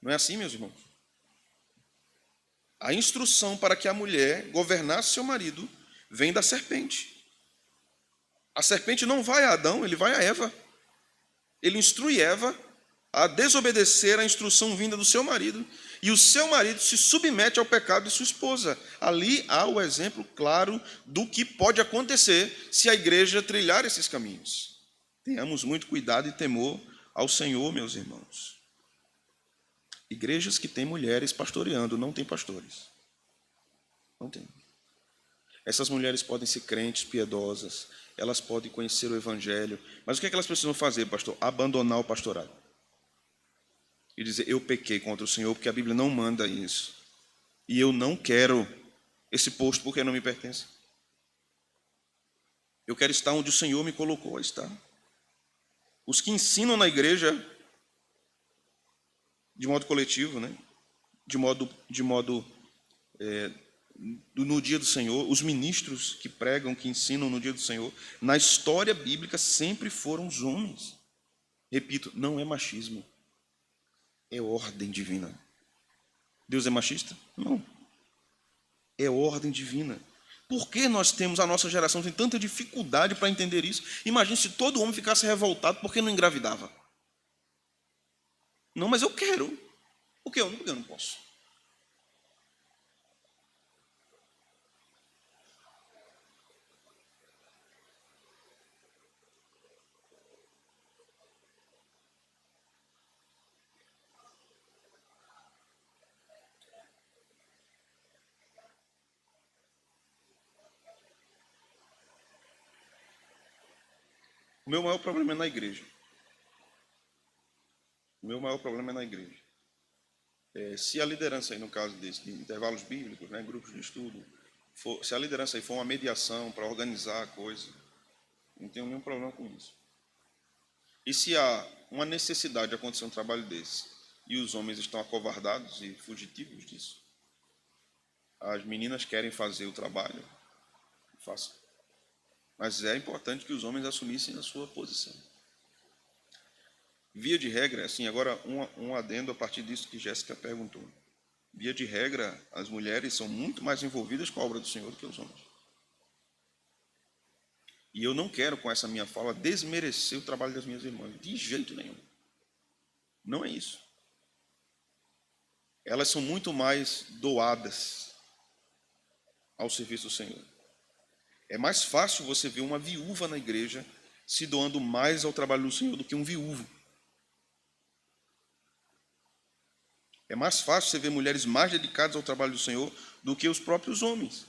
Não é assim, meus irmãos? A instrução para que a mulher governasse seu marido vem da serpente. A serpente não vai a Adão, ele vai a Eva. Ele instrui Eva a desobedecer à instrução vinda do seu marido. E o seu marido se submete ao pecado de sua esposa. Ali há o exemplo claro do que pode acontecer se a igreja trilhar esses caminhos. Tenhamos muito cuidado e temor ao Senhor, meus irmãos. Igrejas que têm mulheres pastoreando, não têm pastores. Não tem. Essas mulheres podem ser crentes, piedosas, elas podem conhecer o Evangelho, mas o que é que elas precisam fazer, pastor? Abandonar o pastorado. E dizer, eu pequei contra o Senhor, porque a Bíblia não manda isso. E eu não quero esse posto porque não me pertence. Eu quero estar onde o Senhor me colocou a estar. Os que ensinam na igreja, de modo coletivo, né? No dia do Senhor, os ministros que pregam, que ensinam no dia do Senhor, na história bíblica sempre foram os homens. Repito, não é machismo. É ordem divina. Deus é machista? Não. É ordem divina. Por que a nossa geração tem tanta dificuldade para entender isso? Imagine se todo homem ficasse revoltado porque não engravidava. Não, mas eu quero. Por que eu não posso? O meu maior problema é na igreja. O meu maior problema é na igreja. Se a liderança, aí, no caso de intervalos bíblicos, né, grupos de estudo, se a liderança aí for uma mediação para organizar a coisa, não tenho nenhum problema com isso. E se há uma necessidade de acontecer um trabalho desse, e os homens estão acovardados e fugitivos disso, as meninas querem fazer o trabalho, façam. Mas é importante que os homens assumissem a sua posição. Via de regra, assim, agora um adendo a partir disso que Jéssica perguntou. Via de regra, as mulheres são muito mais envolvidas com a obra do Senhor do que os homens. E eu não quero, com essa minha fala, desmerecer o trabalho das minhas irmãs, de jeito nenhum. Não é isso. Elas são muito mais doadas ao serviço do Senhor. É mais fácil você ver uma viúva na igreja se doando mais ao trabalho do Senhor do que um viúvo. É mais fácil você ver mulheres mais dedicadas ao trabalho do Senhor do que os próprios homens.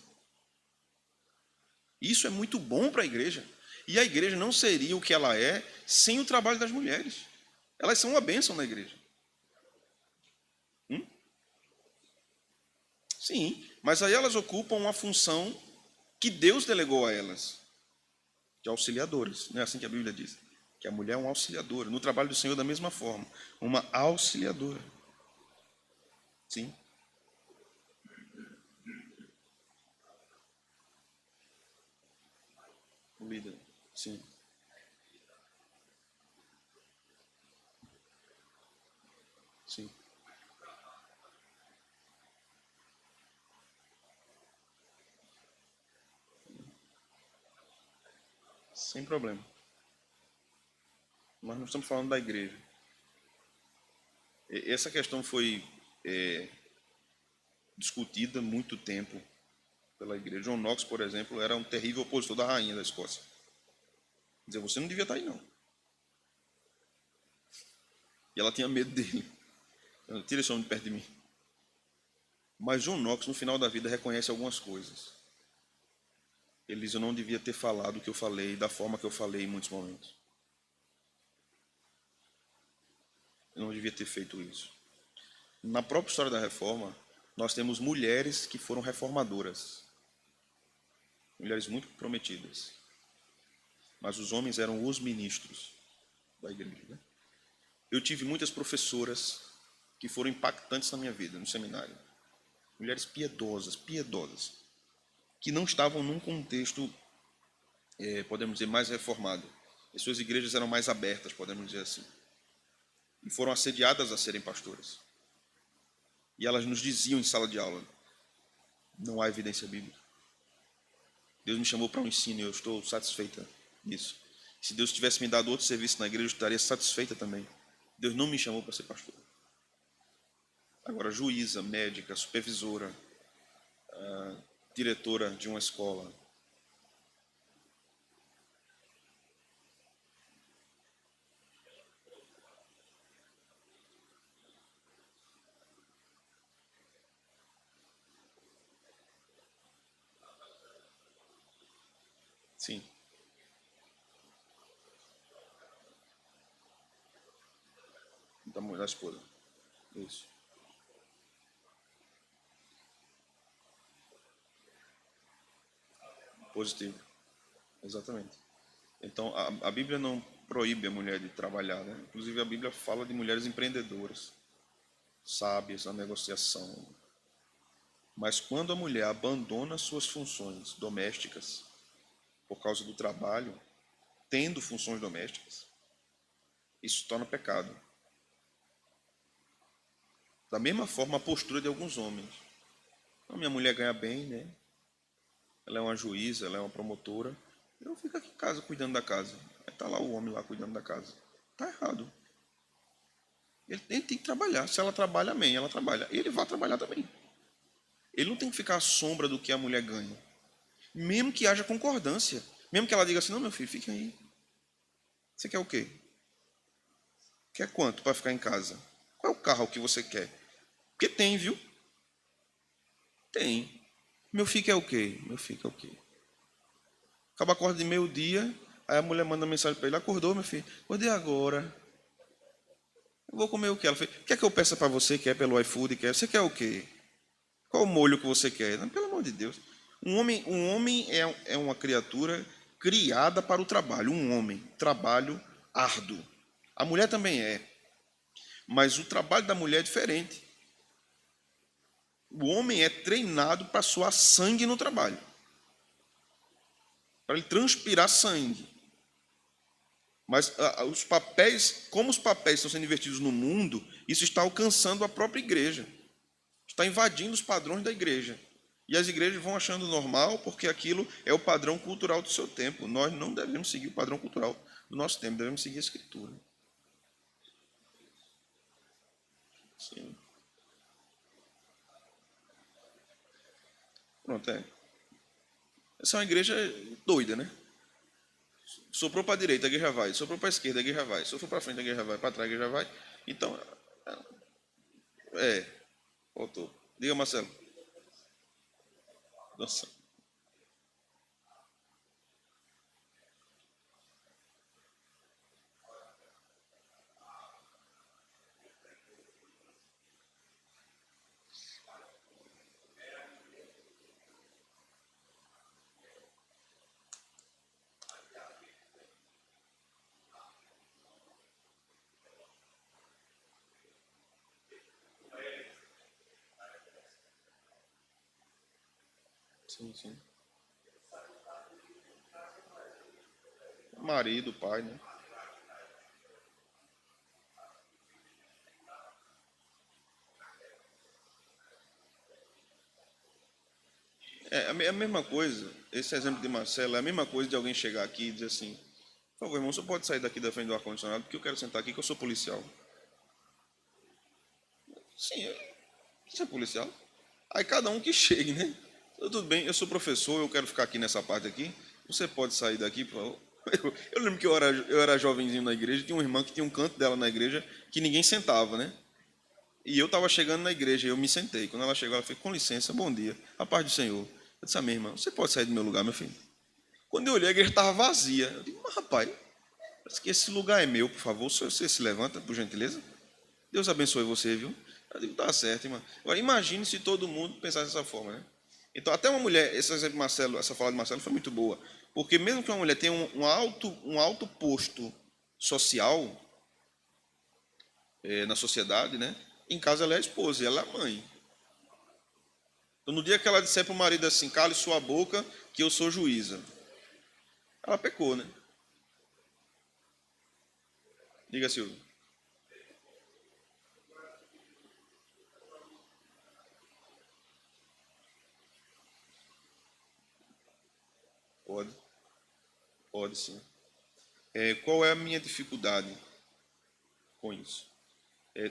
Isso é muito bom para a igreja. E a igreja não seria o que ela é sem o trabalho das mulheres. Elas são uma bênção na igreja. Sim, mas aí elas ocupam uma função que Deus delegou a elas, de auxiliadoras. Não é assim que a Bíblia diz? Que a mulher é uma auxiliadora. No trabalho do Senhor, da mesma forma, uma auxiliadora. Sim, o líder. Sim, sim, sem problema. Nós não estamos falando da igreja. Essa questão foi discutida muito tempo pela igreja. John Knox, por exemplo, era um terrível opositor da rainha da Escócia. Quer dizer, você não devia estar aí, não. E ela tinha medo dele. Ela, tira esse homem de perto de mim. Mas John Knox, no final da vida, reconhece algumas coisas. Ele diz: eu não devia ter falado o que eu falei, da forma que eu falei em muitos momentos. Eu não devia ter feito isso. Na própria história da reforma, nós temos mulheres que foram reformadoras. Mulheres muito comprometidas. Mas os homens eram os ministros da igreja. Né? Eu tive muitas professoras que foram impactantes na minha vida, no seminário. Mulheres piedosas, piedosas, que não estavam num contexto, podemos dizer, mais reformado. As suas igrejas eram mais abertas, podemos dizer assim. E foram assediadas a serem pastoras. E elas nos diziam em sala de aula: não há evidência bíblica. Deus me chamou para um ensino e eu estou satisfeita nisso. Se Deus tivesse me dado outro serviço na igreja, eu estaria satisfeita também. Deus não me chamou para ser pastor. Agora, juíza, médica, supervisora, diretora de uma escola. Sim, da esposa. Isso. Positivo. Exatamente. Então, a Bíblia não proíbe a mulher de trabalhar, né? Inclusive, a Bíblia fala de mulheres empreendedoras, sábias na negociação. Mas quando a mulher abandona suas funções domésticas por causa do trabalho, tendo funções domésticas, isso se torna pecado. Da mesma forma, a postura de alguns homens. A minha mulher ganha bem, né? Ela é uma juíza, ela é uma promotora. Eu fico aqui em casa cuidando da casa. Aí tá lá o homem lá cuidando da casa. Tá errado. Ele tem que trabalhar. Se ela trabalha, amém, ela trabalha. Ele vai trabalhar também. Ele não tem que ficar à sombra do que a mulher ganha. Mesmo que haja concordância. Mesmo que ela diga assim: não, meu filho, fique aí. Você quer o quê? Quer quanto para ficar em casa? Qual é o carro que você quer? Porque tem, viu? Tem. Meu filho quer o quê? Meu filho quer o quê? Acaba acorda de meio-dia, aí a mulher manda mensagem para ele: acordou, meu filho? Acordei agora. Eu vou comer o quê? Ela fala: quer que eu peça para você? Quer pelo iFood? Quer? Você quer o quê? Qual o molho que você quer? Não, pelo amor de Deus. Um homem é uma criatura criada para o trabalho. Um homem, trabalho árduo. A mulher também é. Mas o trabalho da mulher é diferente. O homem é treinado para suar sangue no trabalho. Para ele transpirar sangue. Mas os papéis, como os papéis estão sendo invertidos no mundo, isso está alcançando a própria igreja. Está invadindo os padrões da igreja. E as igrejas vão achando normal porque aquilo é o padrão cultural do seu tempo. Nós não devemos seguir o padrão cultural do nosso tempo, devemos seguir a escritura. Sim. Pronto, é. Essa é uma igreja doida, né? Soprou para a direita, a igreja vai. Soprou para a esquerda, a igreja vai. Soprou para frente, a igreja vai. Para trás, a igreja vai. Então, voltou. Diga, Marcelo. Nossa. Sim, sim. Marido, pai, né? É a mesma coisa, esse exemplo de Marcelo é a mesma coisa de alguém chegar aqui e dizer assim, por favor, irmão, você pode sair daqui da frente do ar-condicionado porque eu quero sentar aqui que eu sou policial. Sim, você é policial? Aí cada um que chegue, né? Tudo bem, eu sou professor, eu quero ficar aqui nessa parte aqui. Você pode sair daqui, por favor? Eu lembro que eu era jovenzinho na igreja, tinha uma irmã que tinha um canto dela na igreja que ninguém sentava, né? E eu estava chegando na igreja, eu me sentei. Quando ela chegou, ela fez, com licença, bom dia, a paz do Senhor. Eu disse, minha irmã, você pode sair do meu lugar, meu filho? Quando eu olhei, a igreja estava vazia. Eu digo, mas rapaz, parece que esse lugar é meu, por favor, você se levanta, por gentileza? Deus abençoe você, viu? Eu digo, tá certo, irmão. Agora, imagine se todo mundo pensasse dessa forma, né? Então, até uma mulher, esse exemplo de Marcelo, essa fala de Marcelo foi muito boa. Porque mesmo que uma mulher tenha um alto posto social na sociedade, né? Em casa ela é a esposa e ela é a mãe. Então, no dia que ela disser para o marido assim, cale sua boca, que eu sou juíza, ela pecou, né? Diga, Silvio. Pode, pode sim. Qual é a minha dificuldade com isso?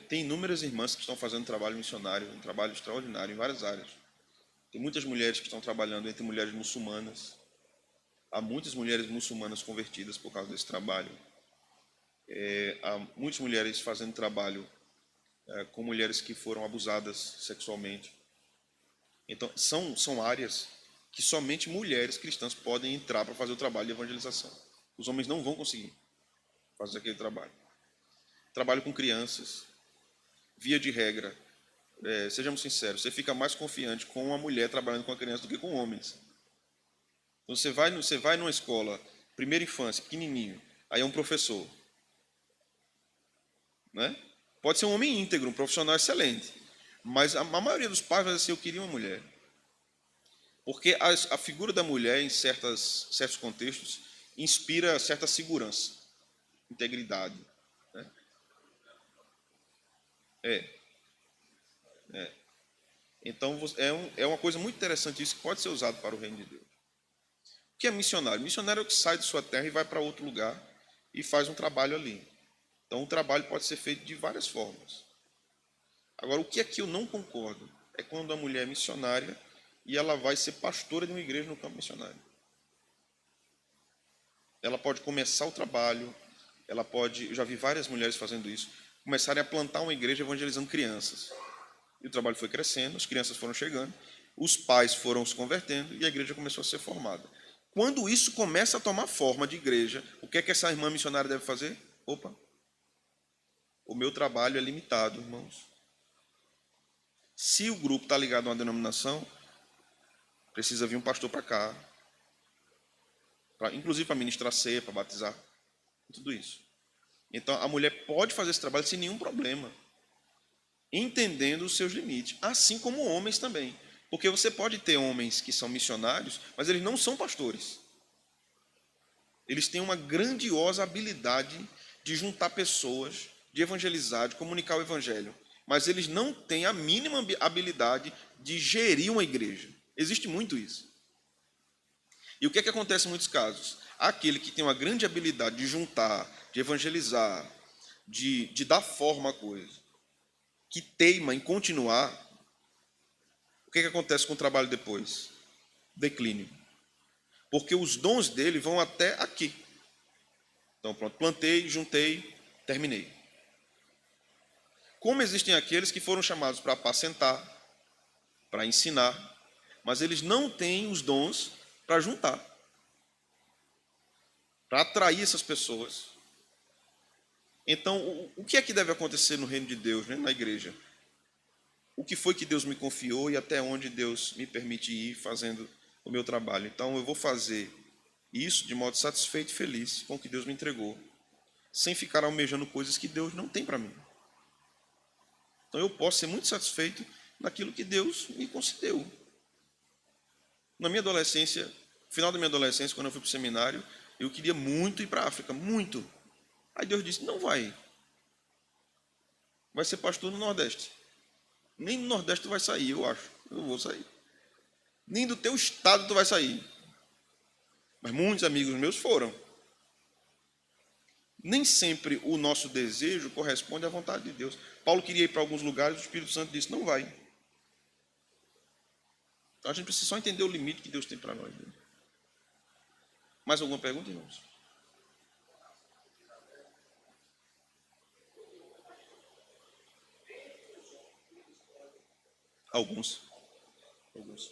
Tem inúmeras irmãs que estão fazendo trabalho missionário, um trabalho extraordinário em várias áreas. Tem muitas mulheres que estão trabalhando entre mulheres muçulmanas. Há muitas mulheres muçulmanas convertidas por causa desse trabalho. Há muitas mulheres fazendo trabalho com mulheres que foram abusadas sexualmente. Então, são áreas que somente mulheres cristãs podem entrar para fazer o trabalho de evangelização. Os homens não vão conseguir fazer aquele trabalho. Trabalho com crianças, via de regra, sejamos sinceros, você fica mais confiante com uma mulher trabalhando com a criança do que com homens. Então, você vai numa escola, primeira infância, pequenininho, aí é um professor, né? Pode ser um homem íntegro, um profissional excelente, mas a maioria dos pais vai dizer assim, eu queria uma mulher. Porque a figura da mulher, em certos contextos, inspira certa segurança, integridade. Né? É. Então, é uma coisa muito interessante isso que pode ser usado para o reino de Deus. O que é missionário? Missionário é o que sai de sua terra e vai para outro lugar e faz um trabalho ali. Então, o trabalho pode ser feito de várias formas. Agora, o que é que eu não concordo é quando a mulher é missionária e ela vai ser pastora de uma igreja no campo missionário. Ela pode começar o trabalho, eu já vi várias mulheres fazendo isso, começarem a plantar uma igreja evangelizando crianças. E o trabalho foi crescendo, as crianças foram chegando, os pais foram se convertendo e a igreja começou a ser formada. Quando isso começa a tomar forma de igreja, o que é que essa irmã missionária deve fazer? Opa, o meu trabalho é limitado, irmãos. Se o grupo está ligado a uma denominação, precisa vir um pastor para cá, inclusive para ministrar ceia, para batizar, tudo isso. Então a mulher pode fazer esse trabalho sem nenhum problema, entendendo os seus limites, assim como homens também. Porque você pode ter homens que são missionários, mas eles não são pastores. Eles têm uma grandiosa habilidade de juntar pessoas, de evangelizar, de comunicar o evangelho. Mas eles não têm a mínima habilidade de gerir uma igreja. Existe muito isso. E o que é que acontece em muitos casos? Aquele que tem uma grande habilidade de juntar, de evangelizar, de dar forma à coisa, que teima em continuar, o que é que acontece com o trabalho depois? Declínio. Porque os dons dele vão até aqui. Então, pronto, plantei, juntei, terminei. Como existem aqueles que foram chamados para apacentar, para ensinar, mas eles não têm os dons para juntar, para atrair essas pessoas. Então, o que é que deve acontecer no reino de Deus, né, na igreja? O que foi que Deus me confiou e até onde Deus me permite ir fazendo o meu trabalho. Então, eu vou fazer isso de modo satisfeito e feliz com o que Deus me entregou, sem ficar almejando coisas que Deus não tem para mim. Então, eu posso ser muito satisfeito naquilo que Deus me concedeu. Na minha adolescência, final da minha adolescência, quando eu fui para o seminário, eu queria muito ir para a África, muito. Aí Deus disse, não vai. Vai ser pastor no Nordeste. Nem no Nordeste tu vai sair, eu acho. Eu não vou sair. Nem do teu estado tu vai sair. Mas muitos amigos meus foram. Nem sempre o nosso desejo corresponde à vontade de Deus. Paulo queria ir para alguns lugares, o Espírito Santo disse, não vai. Então a gente precisa só entender o limite que Deus tem para nós. Né? Mais alguma pergunta, irmãos? Alguns. Alguns.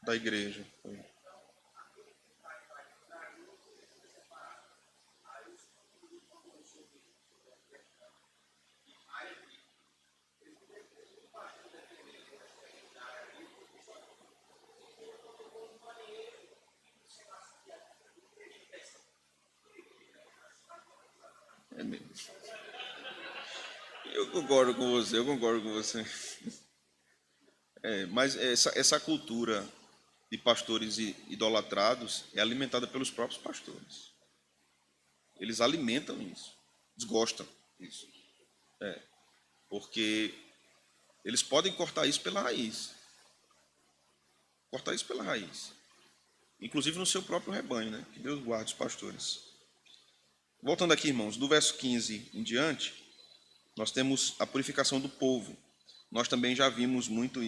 Da igreja. É mesmo. Eu concordo com você, eu concordo com você. Mas essa cultura de pastores idolatrados é alimentada pelos próprios pastores. Eles alimentam isso, eles gostam disso. Porque eles podem cortar isso pela raiz. Cortar isso pela raiz. Inclusive no seu próprio rebanho, né? Que Deus guarde os pastores. Voltando aqui, irmãos, do verso 15 em diante, nós temos a purificação do povo. Nós também já vimos muito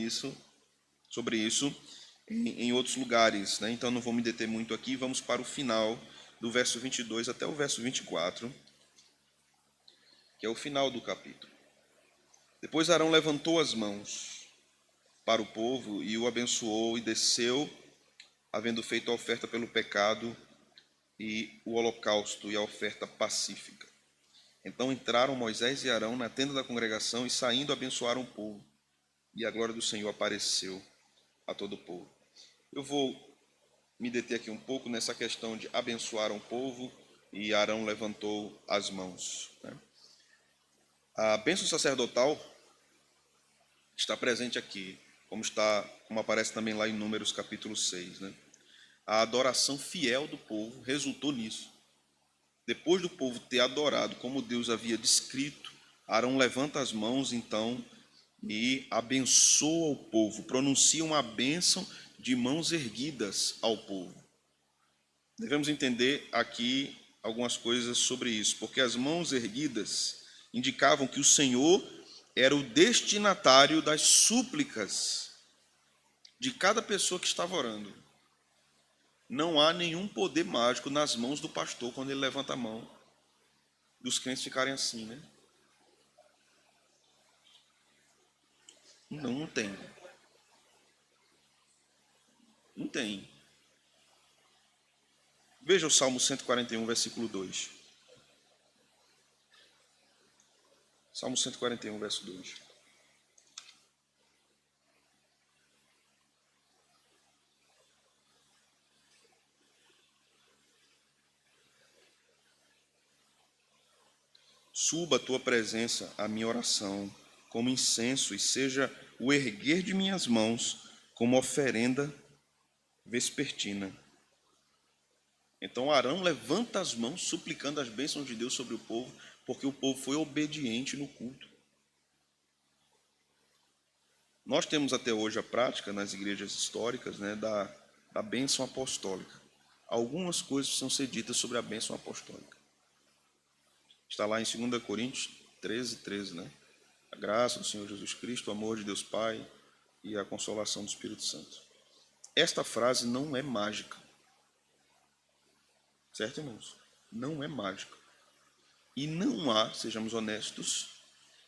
sobre isso em outros lugares, né? Então não vou me deter muito aqui, vamos para o final do verso 22 até o verso 24, que é o final do capítulo. Depois Arão levantou as mãos para o povo e o abençoou e desceu, havendo feito a oferta pelo pecado e o holocausto e a oferta pacífica. Então entraram Moisés e Arão na tenda da congregação e saindo abençoaram o povo. E a glória do Senhor apareceu a todo o povo. Eu vou me deter aqui um pouco nessa questão de abençoar o povo e Arão levantou as mãos. Né? A bênção sacerdotal está presente aqui, como aparece também lá em Números capítulo 6. Né? A adoração fiel do povo resultou nisso. Depois do povo ter adorado como Deus havia descrito, Arão levanta as mãos então e abençoa o povo, pronuncia uma bênção de mãos erguidas ao povo. Devemos entender aqui algumas coisas sobre isso, porque as mãos erguidas indicavam que o Senhor era o destinatário das súplicas de cada pessoa que estava orando. Não há nenhum poder mágico nas mãos do pastor quando ele levanta a mão. E os crentes ficarem assim, né? Não tem. Não tem. Veja o Salmo 141, versículo 2. Salmo 141, verso 2. Suba a tua presença a minha oração como incenso e seja o erguer de minhas mãos como oferenda vespertina. Então Arão levanta as mãos suplicando as bênçãos de Deus sobre o povo, porque o povo foi obediente no culto. Nós temos até hoje a prática nas igrejas históricas, né, da bênção apostólica. Algumas coisas precisam ser ditas sobre a bênção apostólica. Está lá em 2 Coríntios 13, 13, né? A graça do Senhor Jesus Cristo, o amor de Deus Pai e a consolação do Espírito Santo. Esta frase não é mágica. Certo, irmãos? Não é mágica. E não há, sejamos honestos,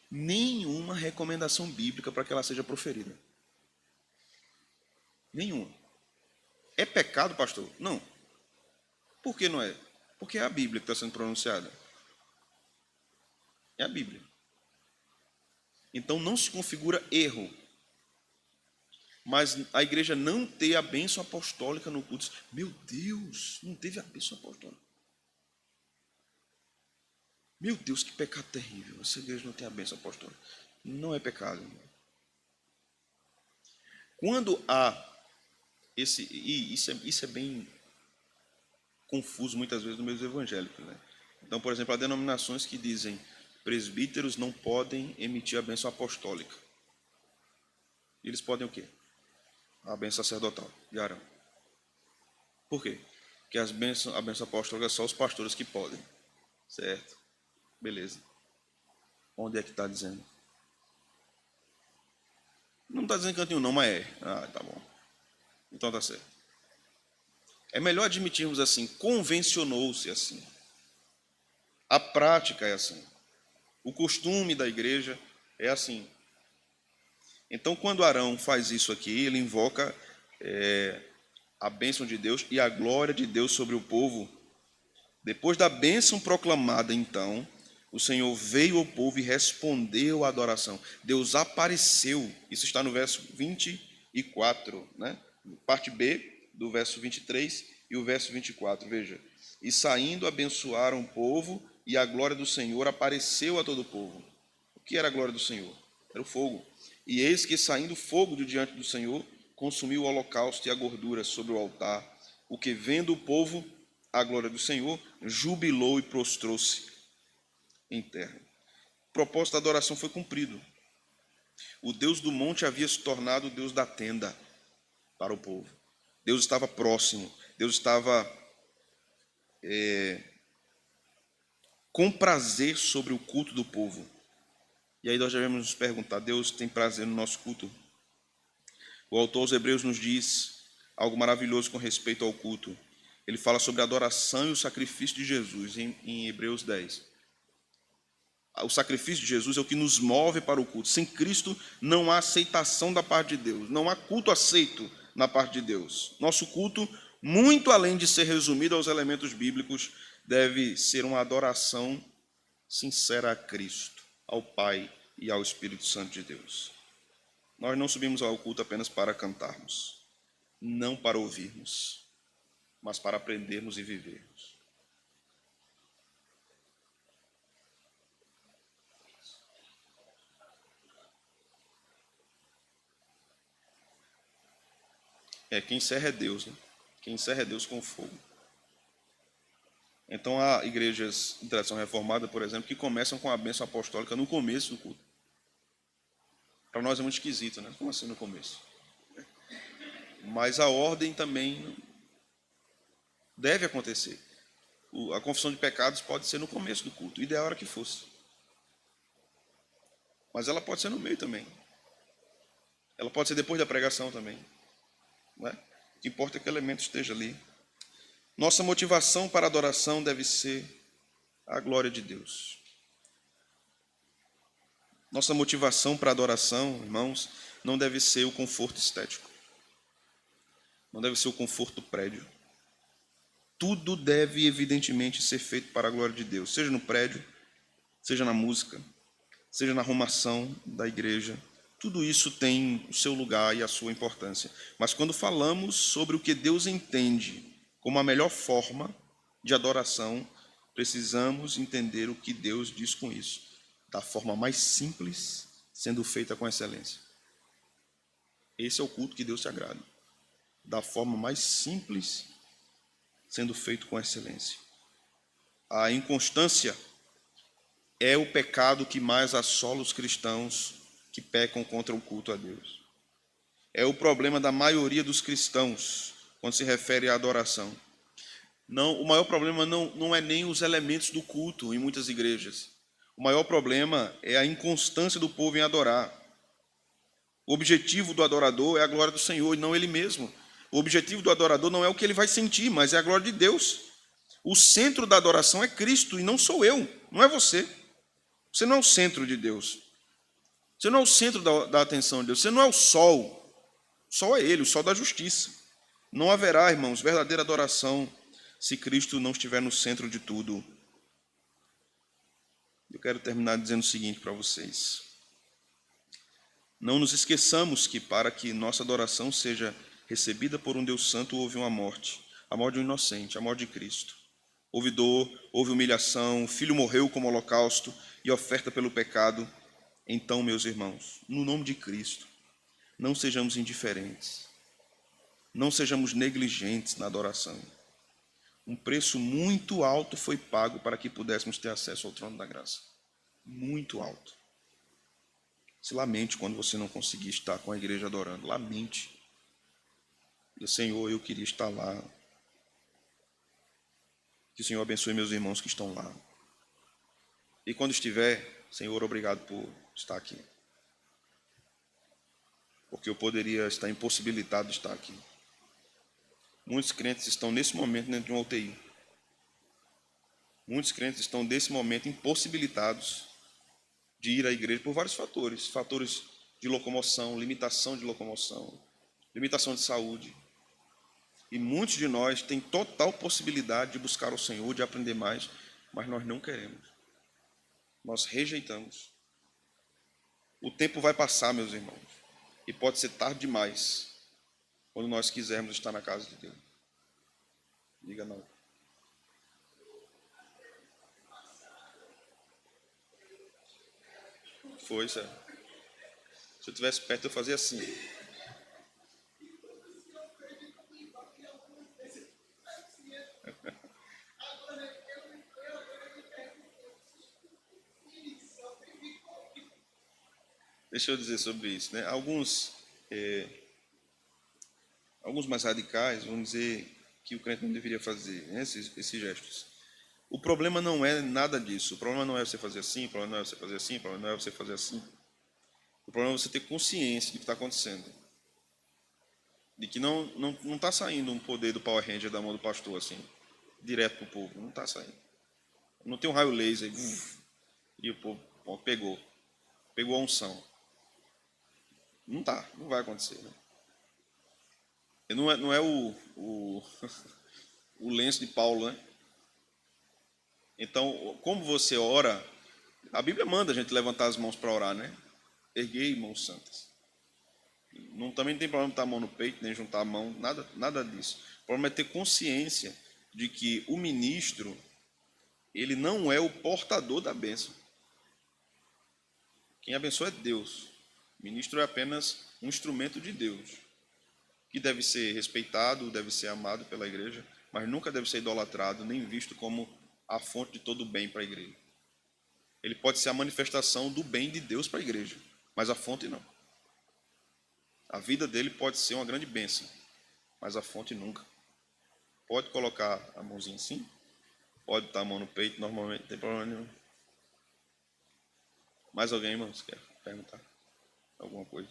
nenhuma recomendação bíblica para que ela seja proferida. Nenhuma. É pecado, pastor? Não. Por que não é? Porque é a Bíblia que está sendo pronunciada. É a Bíblia. Então não se configura erro Mas a igreja não ter a bênção apostólica no culto. Meu Deus, não teve a bênção apostólica. Meu Deus, que pecado terrível. Essa igreja não tem a bênção apostólica. Não é pecado, irmão. Quando há esse... E isso é bem confuso muitas vezes no meio dos evangélicos, né? Então, por exemplo, há denominações que dizem presbíteros não podem emitir a bênção apostólica. E eles podem o quê? A bênção sacerdotal de Arão. Por quê? Porque a bênção apostólica é só os pastores que podem. Certo? Beleza. Onde é que está dizendo? Não está dizendo cantinho não, mas é. Ah, tá bom. Então tá certo. É melhor admitirmos assim, convencionou-se assim. A prática é assim. O costume da igreja é assim. Então, quando Arão faz isso aqui, ele invoca a bênção de Deus e a glória de Deus sobre o povo. Depois da bênção proclamada, então, o Senhor veio ao povo e respondeu à adoração. Deus apareceu. Isso está no verso 24, né? Parte B do verso 23 e o verso 24. Veja. E saindo abençoaram o povo e a glória do Senhor apareceu a todo o povo. O que era a glória do Senhor? Era o fogo. E eis que saindo fogo de diante do Senhor, consumiu o holocausto e a gordura sobre o altar. O que vendo o povo a glória do Senhor, jubilou e prostrou-se em terra. O propósito da adoração foi cumprido. O Deus do monte havia se tornado o Deus da tenda para o povo. Deus estava próximo. Deus estava com prazer sobre o culto do povo. E aí nós devemos nos perguntar, Deus tem prazer no nosso culto? O autor aos Hebreus nos diz algo maravilhoso com respeito ao culto. Ele fala sobre a adoração e o sacrifício de Jesus em Hebreus 10. O sacrifício de Jesus é o que nos move para o culto. Sem Cristo não há aceitação da parte de Deus. Não há culto aceito na parte de Deus. Nosso culto, muito além de ser resumido aos elementos bíblicos, deve ser uma adoração sincera a Cristo, ao Pai e ao Espírito Santo de Deus. Nós não subimos ao culto apenas para cantarmos, não para ouvirmos, mas para aprendermos e vivermos. Quem encerra é Deus, né? Quem encerra é Deus com fogo. Então há igrejas de tradição reformada, por exemplo, que começam com a bênção apostólica no começo do culto. Para nós é muito esquisito, né? Como assim no começo? Mas a ordem também deve acontecer. A confissão de pecados pode ser no começo do culto, o ideal era que fosse. Mas ela pode ser no meio também. Ela pode ser depois da pregação também. Não é? O que importa é que o elemento esteja ali. Nossa motivação para a adoração deve ser a glória de Deus. Nossa motivação para a adoração, irmãos, não deve ser o conforto estético. Não deve ser o conforto do prédio. Tudo deve, evidentemente, ser feito para a glória de Deus. Seja no prédio, seja na música, seja na arrumação da igreja. Tudo isso tem o seu lugar e a sua importância. Mas quando falamos sobre o que Deus entende como a melhor forma de adoração, precisamos entender o que Deus diz com isso, da forma mais simples, sendo feita com excelência. Esse é o culto que Deus se agrada, da forma mais simples, sendo feito com excelência. A inconstância é o pecado que mais assola os cristãos que pecam contra o culto a Deus. É o problema da maioria dos cristãos quando se refere à adoração. Não, o maior problema não é nem os elementos do culto em muitas igrejas. O maior problema é a inconstância do povo em adorar. O objetivo do adorador é a glória do Senhor e não ele mesmo. O objetivo do adorador não é o que ele vai sentir, mas é a glória de Deus. O centro da adoração é Cristo e não sou eu, não é você. Você não é o centro de Deus. Você não é o centro da atenção de Deus. Você não é o sol. O sol é Ele, o sol da justiça. Não haverá, irmãos, verdadeira adoração se Cristo não estiver no centro de tudo. Eu quero terminar dizendo o seguinte para vocês. Não nos esqueçamos que para que nossa adoração seja recebida por um Deus santo, houve uma morte, a morte de um inocente, a morte de Cristo. Houve dor, houve humilhação, o Filho morreu como holocausto e oferta pelo pecado. Então, meus irmãos, no nome de Cristo, não sejamos indiferentes, não sejamos negligentes na adoração. Um preço muito alto foi pago para que pudéssemos ter acesso ao trono da graça. Muito alto. Se lamente quando você não conseguir estar com a igreja adorando. Lamente. E, Senhor, eu queria estar lá. Que o Senhor abençoe meus irmãos que estão lá. E quando estiver, Senhor, obrigado por estar aqui. Porque eu poderia estar impossibilitado de estar aqui. Muitos crentes estão nesse momento dentro de uma UTI. Muitos crentes estão nesse momento impossibilitados de ir à igreja por vários fatores. Fatores de locomoção, limitação de saúde. E muitos de nós têm total possibilidade de buscar o Senhor, de aprender mais, mas nós não queremos. Nós rejeitamos. O tempo vai passar, meus irmãos, e pode ser tarde demais quando nós quisermos estar na casa de Deus. Diga não. Foi, sério. Se eu estivesse perto, eu fazia assim. Deixa eu dizer sobre isso, né? Alguns mais radicais vão dizer que o crente não deveria fazer, né, esses gestos. O problema não é nada disso. O problema não é você fazer assim, o problema não é você fazer assim, o problema não é você fazer assim. O problema é você ter consciência do que está acontecendo. De que não está saindo um poder do Power Ranger da mão do pastor, assim, direto para o povo. Não está saindo. Não tem um raio laser e o povo pegou a unção. Não vai acontecer. Né? E não é o lenço de Paulo, né? Então, como você ora, a Bíblia manda a gente levantar as mãos para orar, né? Erguei mãos santas. Também não tem problema botar a mão no peito, nem juntar a mão, nada disso. O problema é ter consciência de que o ministro, ele não é o portador da bênção. Quem abençoa é Deus. O ministro é apenas um instrumento de Deus, que deve ser respeitado, deve ser amado pela igreja, mas nunca deve ser idolatrado, nem visto como a fonte de todo o bem para a igreja. Ele pode ser a manifestação do bem de Deus para a igreja, mas a fonte não. A vida dele pode ser uma grande bênção, mas a fonte nunca. Pode colocar a mãozinha assim, pode botar a mão no peito, normalmente não tem problema nenhum. Mais alguém, irmãos, quer perguntar alguma coisa?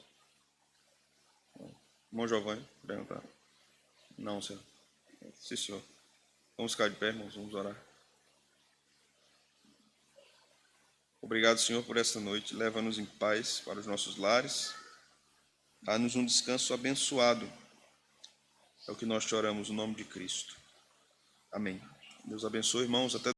Irmão Giovanni, perguntar? Não, senhor. Sim, senhor. Vamos ficar de pé, irmãos, vamos orar. Obrigado, Senhor, por esta noite. Leva-nos em paz para os nossos lares. Dá-nos um descanso abençoado. É o que nós te oramos, no nome de Cristo. Amém. Deus abençoe, irmãos. Até